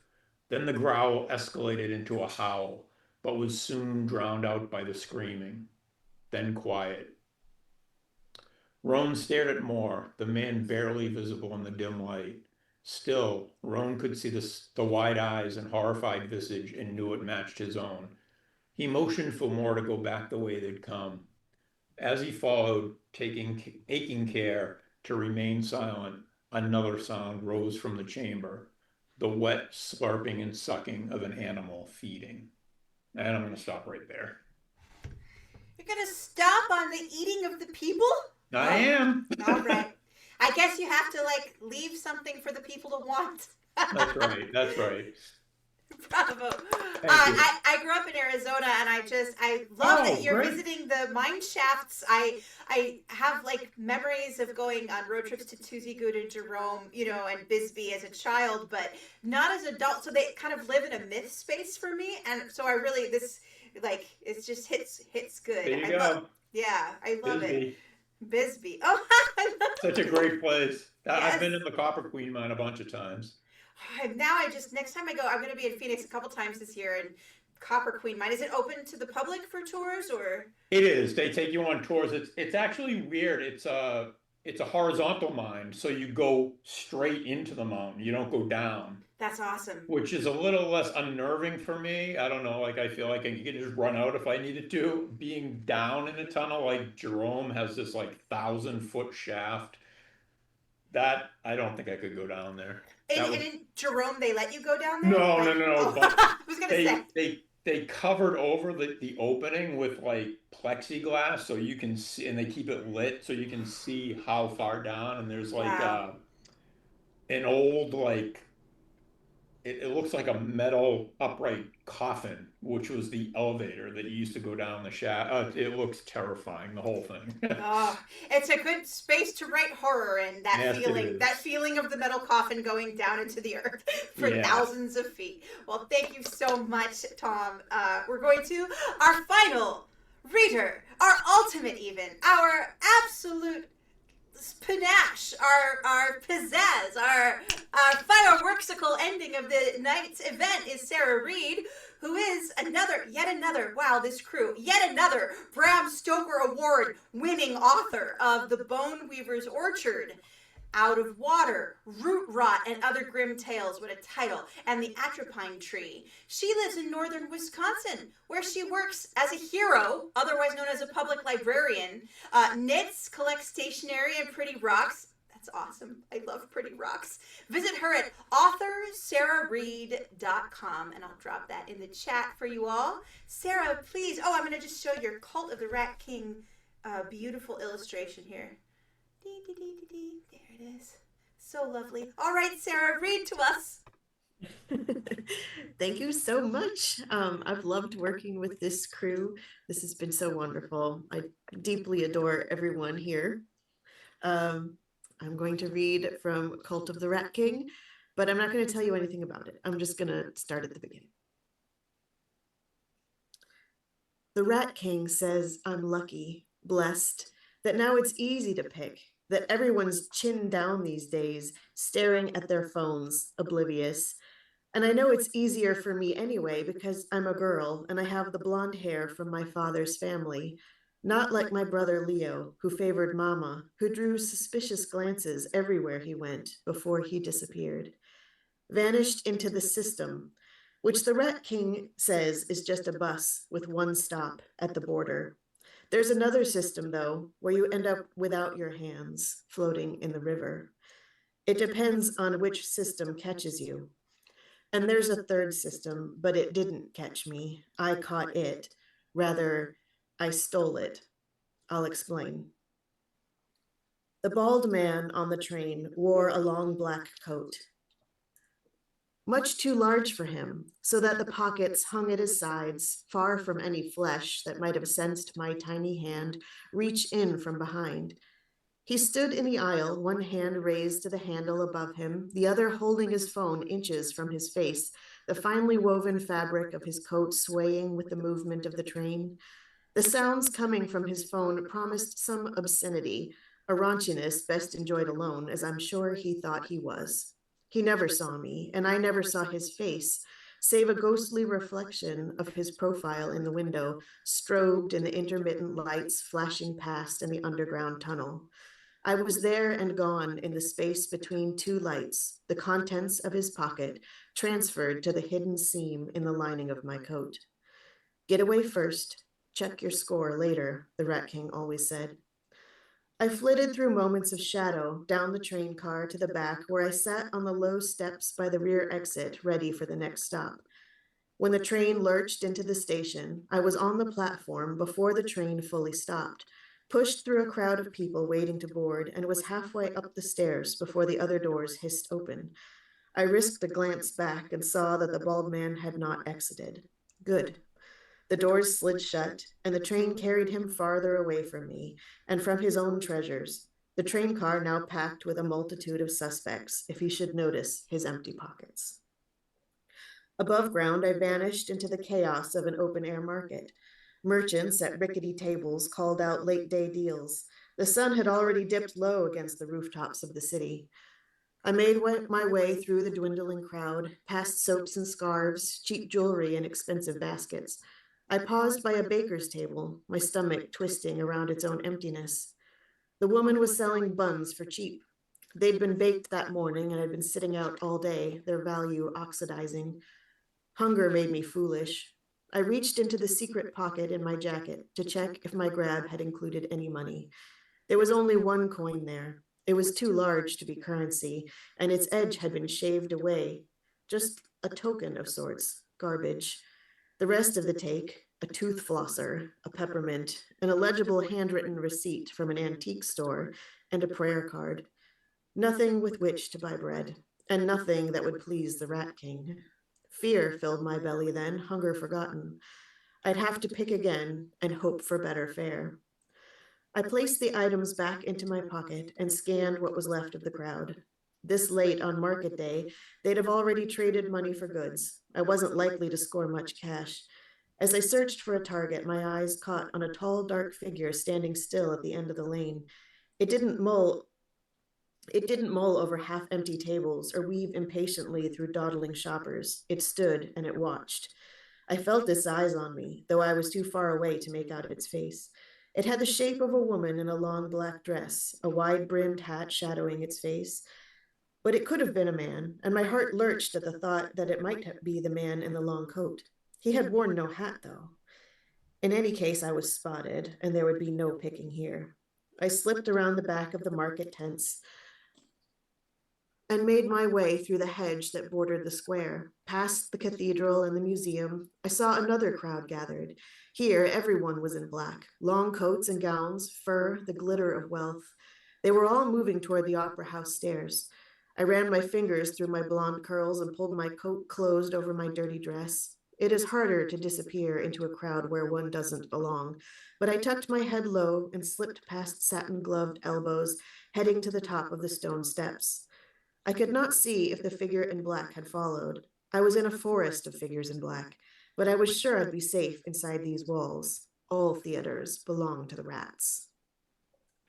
Then the growl escalated into a howl, but was soon drowned out by the screaming. Then quiet. Roan stared at Moore, the man barely visible in the dim light. Still, Roan could see the wide eyes and horrified visage and knew it matched his own. He motioned for more to go back the way they'd come. As he followed, taking aching care to remain silent, another sound rose from the chamber, the wet slurping and sucking of an animal feeding. And I'm going to stop right there. You're going to stop on the eating of the people? I am. All right. I guess you have to, like, leave something for the people to want. That's right. That's right. Bravo. I grew up in Arizona, and I love that you're visiting the mine shafts. I have like memories of going on road trips to Tuesday Good and Jerome, you know, and Bisbee as a child, but not as an adult. So they kind of live in a myth space for me, and so I really it just hits good. There you go. I love Bisbee. it. Bisbee. Oh, I love Such a great place. Yes. I've been in the Copper Queen mine a bunch of times. Now next time I go, I'm going to be in Phoenix a couple times this year, and Copper Queen mine. Is it open to the public for tours, or? It is. They take you on tours. It's actually weird. It's a horizontal mine, so you go straight into the mountain. You don't go down. That's awesome. Which is a little less unnerving for me. I don't know. Like, I feel like I could just run out if I needed to. Being down in a tunnel, like Jerome has this like 1,000-foot shaft. That I don't think I could go down there. And in Jerome, they let you go down there? No. Oh, But I was gonna say. They covered over the opening with like plexiglass, so you can see, and they keep it lit so you can see how far down. And there's like an old like it looks like a metal upright coffin, which was the elevator that you used to go down the shaft. It looks terrifying, the whole thing. Oh, it's a good space to write horror in, that Yes, feeling. That feeling of the metal coffin going down into the earth for thousands of feet. Well, thank you so much, Tom. We're going to our final reader, our ultimate even, our absolute panache, our pizzazz, our fireworksical ending of the night's event is Sarah Reed, who is yet another Bram Stoker Award winning author of The Bone Weaver's Orchard, Out of Water, Root Rot, and Other Grim Tales. What a title. And The Atropine Tree. She lives in northern Wisconsin, where she works as a hero, otherwise known as a public librarian, knits, collects stationery and pretty rocks. That's awesome. I love pretty rocks. Visit her at authorSarahReed.com, and I'll drop that in the chat for you all. Sarah, please. Oh, I'm going to just show your Cult of the Rat King beautiful illustration here. There it is. So lovely. All right, Sarah, read to us. Thank you so much. I've loved working with this crew. This has been so wonderful. I deeply adore everyone here. I'm going to read from Cult of the Rat King, but I'm not going to tell you anything about it. I'm just going to start at the beginning. The Rat King says I'm lucky, blessed, that now it's easy to pick, that everyone's chin down these days, staring at their phones, oblivious. And I know it's easier for me anyway, because I'm a girl and I have the blonde hair from my father's family, not like my brother Leo, who favored Mama, who drew suspicious glances everywhere he went before he disappeared. Vanished into the system, which the Rat King says is just a bus with one stop at the border. There's another system, though, where you end up without your hands, floating in the river. It depends on which system catches you. And there's a third system, but it didn't catch me. I caught it. Rather, I stole it. I'll explain. The bald man on the train wore a long black coat, much too large for him, so that the pockets hung at his sides, far from any flesh that might have sensed my tiny hand reach in from behind. He stood in the aisle, one hand raised to the handle above him, the other holding his phone inches from his face, the finely woven fabric of his coat swaying with the movement of the train. The sounds coming from his phone promised some obscenity, a raunchiness best enjoyed alone, as I'm sure he thought he was. He never saw me, and I never saw his face, save a ghostly reflection of his profile in the window, strobed in the intermittent lights flashing past in the underground tunnel. I was there and gone in the space between two lights, the contents of his pocket transferred to the hidden seam in the lining of my coat. Get away first, check your score later, the Rat King always said. I flitted through moments of shadow down the train car to the back where I sat on the low steps by the rear exit, ready for the next stop. When the train lurched into the station, I was on the platform before the train fully stopped, pushed through a crowd of people waiting to board, and was halfway up the stairs before the other doors hissed open. I risked a glance back and saw that the bald man had not exited. Good. The doors slid shut, and the train carried him farther away from me, and from his own treasures, the train car now packed with a multitude of suspects, if he should notice his empty pockets. Above ground, I vanished into the chaos of an open-air market. Merchants at rickety tables called out late-day deals. The sun had already dipped low against the rooftops of the city. I made my way through the dwindling crowd, past soaps and scarves, cheap jewelry, and expensive baskets. I paused by a baker's table, my stomach twisting around its own emptiness. The woman was selling buns for cheap. They'd been baked that morning and had been sitting out all day, their value oxidizing. Hunger made me foolish. I reached into the secret pocket in my jacket to check if my grab had included any money. There was only one coin there. It was too large to be currency, and its edge had been shaved away. Just a token of sorts, garbage. The rest of the take, a tooth flosser, a peppermint, an illegible handwritten receipt from an antique store, and a prayer card. Nothing with which to buy bread, and nothing that would please the Rat King. Fear filled my belly then, hunger forgotten. I'd have to pick again and hope for better fare. I placed the items back into my pocket and scanned what was left of the crowd. This late on market day, they'd have already traded money for goods. I wasn't likely to score much cash. As I searched for a target, my eyes caught on a tall, dark figure standing still at the end of the lane. It didn't mull over half-empty tables or weave impatiently through dawdling shoppers. It stood and it watched. I felt its eyes on me, though I was too far away to make out its face. It had the shape of a woman in a long black dress, a wide-brimmed hat shadowing its face. But it could have been a man, and my heart lurched at the thought that it might be the man in the long coat. He had worn no hat, though. In any case, I was spotted, and there would be no picking here. I slipped around the back of the market tents and made my way through the hedge that bordered the square. Past the cathedral and the museum, I saw another crowd gathered. Here, everyone was in black, long coats and gowns, fur, the glitter of wealth. They were all moving toward the opera house stairs. I ran my fingers through my blonde curls and pulled my coat closed over my dirty dress. It is harder to disappear into a crowd where one doesn't belong, but I tucked my head low and slipped past satin-gloved elbows, heading to the top of the stone steps. I could not see if the figure in black had followed. I was in a forest of figures in black, but I was sure I'd be safe inside these walls. All theaters belong to the rats.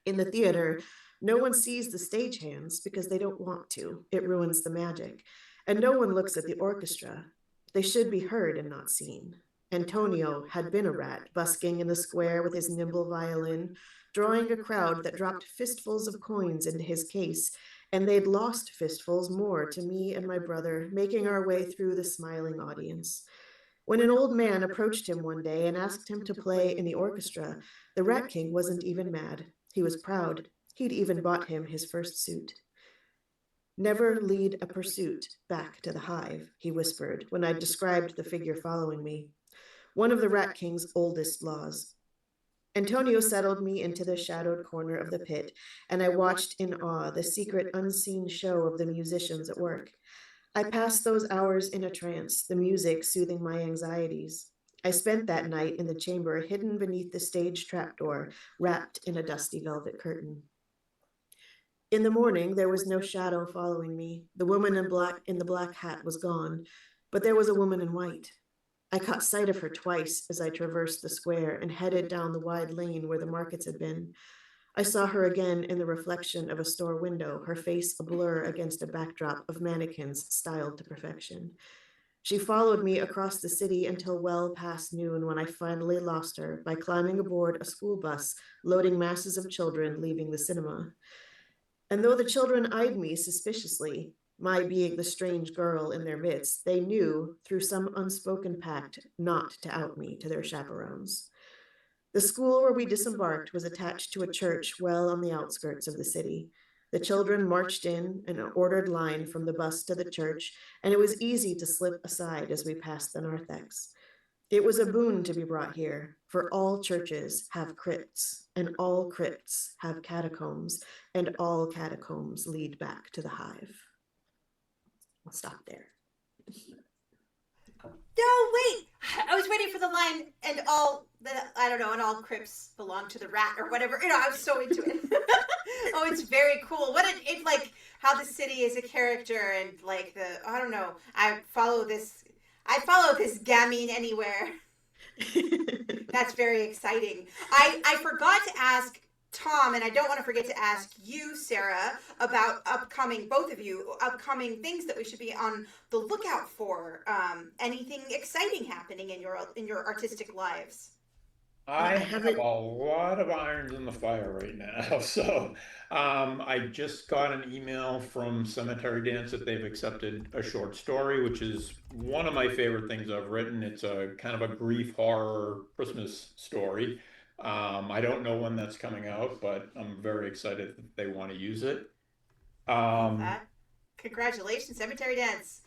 In the theater, no one sees the stagehands because they don't want to. It ruins the magic. And no one looks at the orchestra. They should be heard and not seen. Antonio had been a rat, busking in the square with his nimble violin, drawing a crowd that dropped fistfuls of coins into his case, and they'd lost fistfuls more to me and my brother, making our way through the smiling audience. When an old man approached him one day and asked him to play in the orchestra, the Rat King wasn't even mad. He was proud. He'd even bought him his first suit. "Never lead a pursuit back to the hive," he whispered when I described the figure following me. One of the Rat King's oldest laws. Antonio settled me into the shadowed corner of the pit, and I watched in awe the secret unseen show of the musicians at work. I passed those hours in a trance, the music soothing my anxieties. I spent that night in the chamber hidden beneath the stage trapdoor, wrapped in a dusty velvet curtain. In the morning, there was no shadow following me. The woman in the black hat was gone, but there was a woman in white. I caught sight of her twice as I traversed the square and headed down the wide lane where the markets had been. I saw her again in the reflection of a store window, her face a blur against a backdrop of mannequins styled to perfection. She followed me across the city until well past noon, when I finally lost her by climbing aboard a school bus loading masses of children leaving the cinema. And though the children eyed me suspiciously, my being the strange girl in their midst, they knew, through some unspoken pact, not to out me to their chaperones. The school where we disembarked was attached to a church well on the outskirts of the city. The children marched in an ordered line from the bus to the church, and it was easy to slip aside as we passed the narthex. It was a boon to be brought here, for all churches have crypts, and all crypts have catacombs, and all catacombs lead back to the hive. I'll stop there. No, wait. I was waiting for the line, and all crypts belong to the rat or whatever. I was so into it. Oh, it's very cool. It like how the city is a character, and like I follow this gamine anywhere. That's very exciting. I forgot to ask Tom, and I don't want to forget to ask you, Sarah, about both of you, upcoming things that we should be on the lookout for. Anything exciting happening in your artistic lives? I have a lot of irons in the fire right now. So I just got an email from Cemetery Dance that they've accepted a short story, which is one of my favorite things I've written. It's a kind of a grief horror Christmas story. I don't know when that's coming out, but I'm very excited that they want to use it. Congratulations, Cemetery Dance.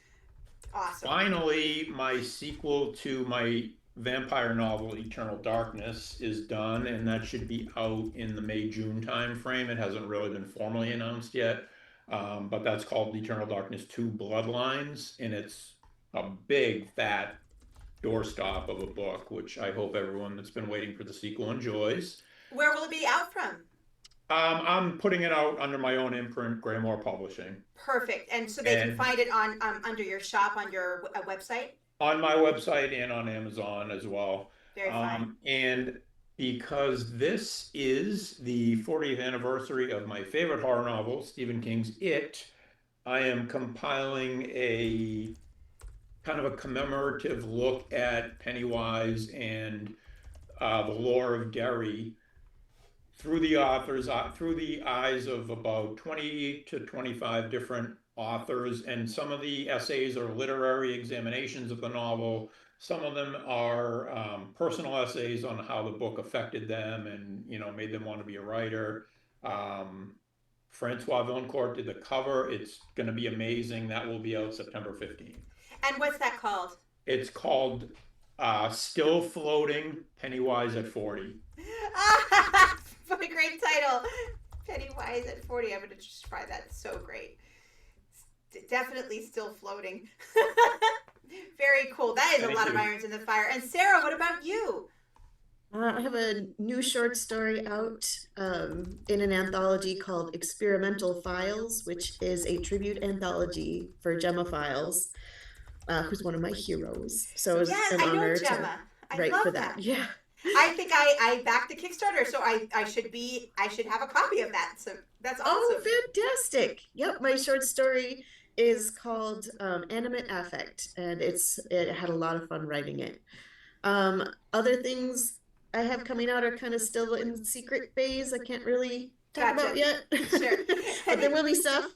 Awesome. Finally, my sequel to my vampire novel Eternal Darkness is done, and that should be out in the May-June time frame. It hasn't really been formally announced yet, but that's called Eternal Darkness 2 Bloodlines, and it's a big fat doorstop of a book, which I hope everyone that's been waiting for the sequel enjoys. Where will it be out from? I'm putting it out under my own imprint, Graymore Publishing. Perfect. And so they can find it on under your shop on your website? On my website and on Amazon as well. Very fine. And because this is the 40th anniversary of my favorite horror novel, Stephen King's It, I am compiling a kind of a commemorative look at Pennywise and the lore of Derry through the eyes of about 20 to 25 different authors, and some of the essays are literary examinations of the novel. Some of them are personal essays on how the book affected them and made them want to be a writer. Francois Villancourt did the cover. It's going to be amazing. That will be out September 15th. And what's that called? It's called Still Floating, Pennywise at 40. What a great title. Pennywise at 40. I'm going to just try that. It's so great. Definitely still floating. Very cool. That is a lot of irons in the fire. And Sarah, what about you? I have a new short story out in an anthology called Experimental Files, which is a tribute anthology for Gemma Files, who's one of my heroes. So it's an honor to write for that. Yeah. I think I backed the Kickstarter, so I should have a copy of that. So that's awesome. Oh, fantastic. Yep, my short story is called Animate Affect, and it had a lot of fun writing it. Other things I have coming out are kind of still in the secret phase. I can't really talk about yet. Sure. But there will be stuff.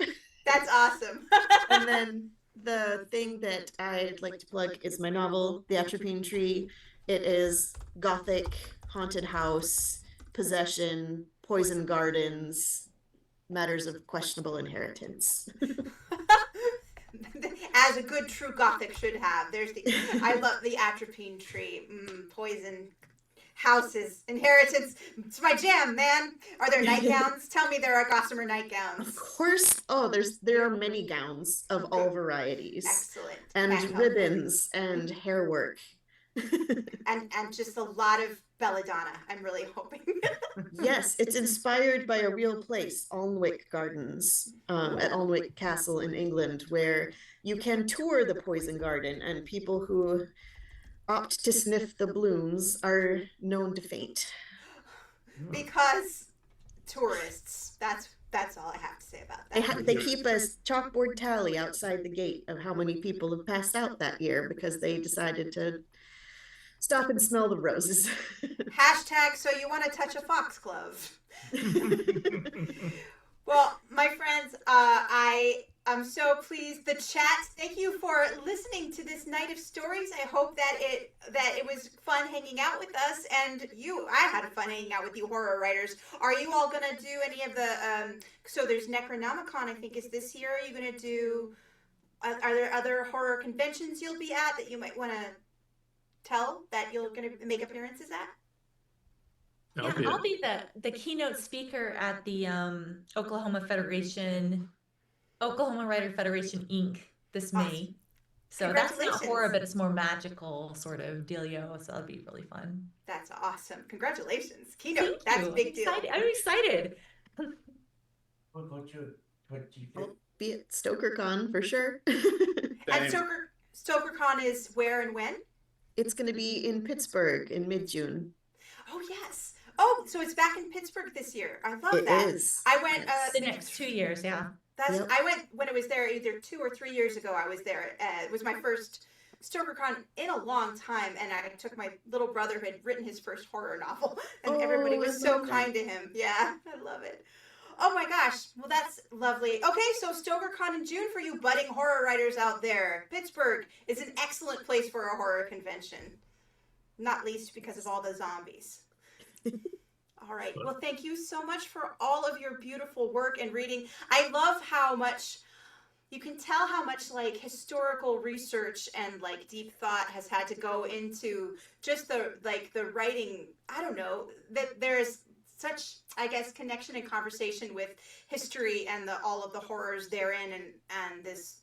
That's awesome. And then the thing that I'd like to plug is my novel, The Atropine Tree. It is gothic, haunted house, possession, poison gardens, matters of questionable inheritance. As a good true gothic should have. I love The Atropine Tree. Poison houses, inheritance. It's my jam, man. Are there nightgowns? Tell me there are gossamer nightgowns. Of course. Oh, there are many gowns of all varieties. Excellent. And ribbons and hair work. and just a lot of belladonna, I'm really hoping. Yes, it's inspired by a real place, Alnwick Gardens, at Alnwick Castle in England, where you can tour the poison garden, and people who opt to sniff the blooms are known to faint. Because tourists, that's all I have to say about that. They keep a chalkboard tally outside the gate of how many people have passed out that year because they decided to stop and smell the roses. Hashtag, so you want to touch a foxglove. Well, my friends, I'm so pleased. The chat, thank you for listening to this night of stories. I hope that it was fun hanging out with us, and I had fun hanging out with you horror writers. Are you all gonna do any of the so there's Necronomicon, I think, is this year. Are you gonna do are there other horror conventions you'll be at that you might want to tell that you're gonna make appearances at? Yeah, I'll be the keynote speaker at the Oklahoma Writer Federation Inc. this May. So that's not horror, but it's more magical sort of dealio. So that'll be really fun. That's awesome. Congratulations. Keynote. That's a big deal. I'm excited. I'll be at StokerCon for sure. And StokerCon is where and when? It's going to be in Pittsburgh in mid-June. Oh, yes. Oh, so it's back in Pittsburgh this year. I love that. It is. I went the next 2 years, yeah. I went when it was there either 2 or 3 years ago. I was there. It was my first StokerCon in a long time, and I took my little brother who had written his first horror novel, and everybody was so kind to him. Yeah, I love it. Oh my gosh. Well, that's lovely. Okay, so StokerCon in June for you budding horror writers out there. Pittsburgh is an excellent place for a horror convention, not least because of all the zombies. All right. Well, thank you so much for all of your beautiful work and reading. I love how much you can tell how much like historical research and like deep thought has had to go into just the writing. I don't know, that there's such, I guess, connection and conversation with history and all of the horrors therein, and this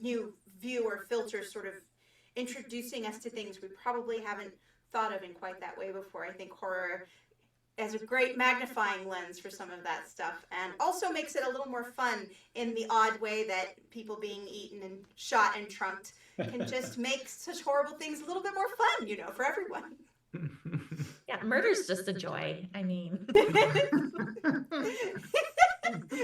new view or filter sort of introducing us to things we probably haven't thought of in quite that way before. I think horror as a great magnifying lens for some of that stuff, and also makes it a little more fun in the odd way that people being eaten and shot and trunked can just make such horrible things a little bit more fun, for everyone. Yeah, murder's just a joy. I mean,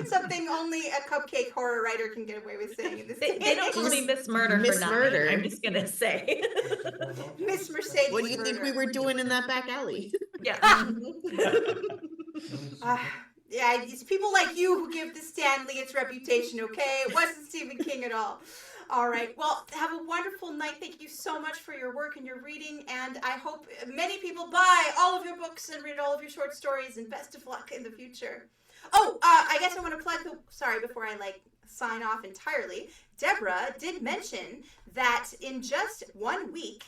something only a cupcake horror writer can get away with saying in this day. They don't call me Miss Murder for nothing. I'm just gonna say. Miss Mercedes. What do you think we were doing in that back alley? Yeah. Yeah, it's people like you who give the Stanley its reputation, okay? It wasn't Stephen King at all. All right. Well, have a wonderful night. Thank you so much for your work and your reading, and I hope many people buy all of your books and read all of your short stories, and best of luck in the future. Oh, I guess I want to plug before I sign off entirely. Deborah did mention that in just 1 week,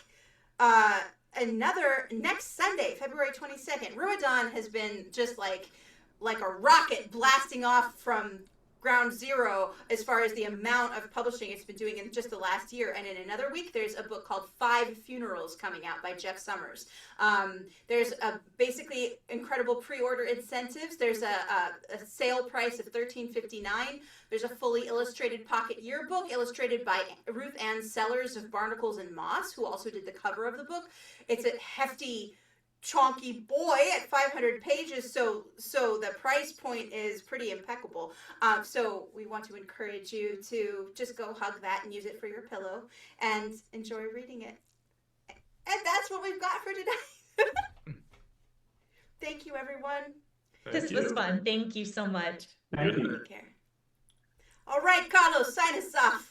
next Sunday, February 22nd, Ruadán has been just like a rocket blasting off from ground zero as far as the amount of publishing it's been doing in just the last year. And in another week, there's a book called 5 Funerals coming out by Jeff Summers. There's basically incredible pre-order incentives. There's a sale price of $13.59. There's a fully illustrated pocket yearbook illustrated by Ruth Ann Sellers of Barnacles and Moss, who also did the cover of the book. It's a hefty, chonky boy at 500 pages, so the price point is pretty impeccable. So we want to encourage you to just go hug that and use it for your pillow and enjoy reading it. And that's what we've got for today. Thank you, everyone. This was fun. Thank you so much. Thank you. Take care. All right, Carlos, sign us off.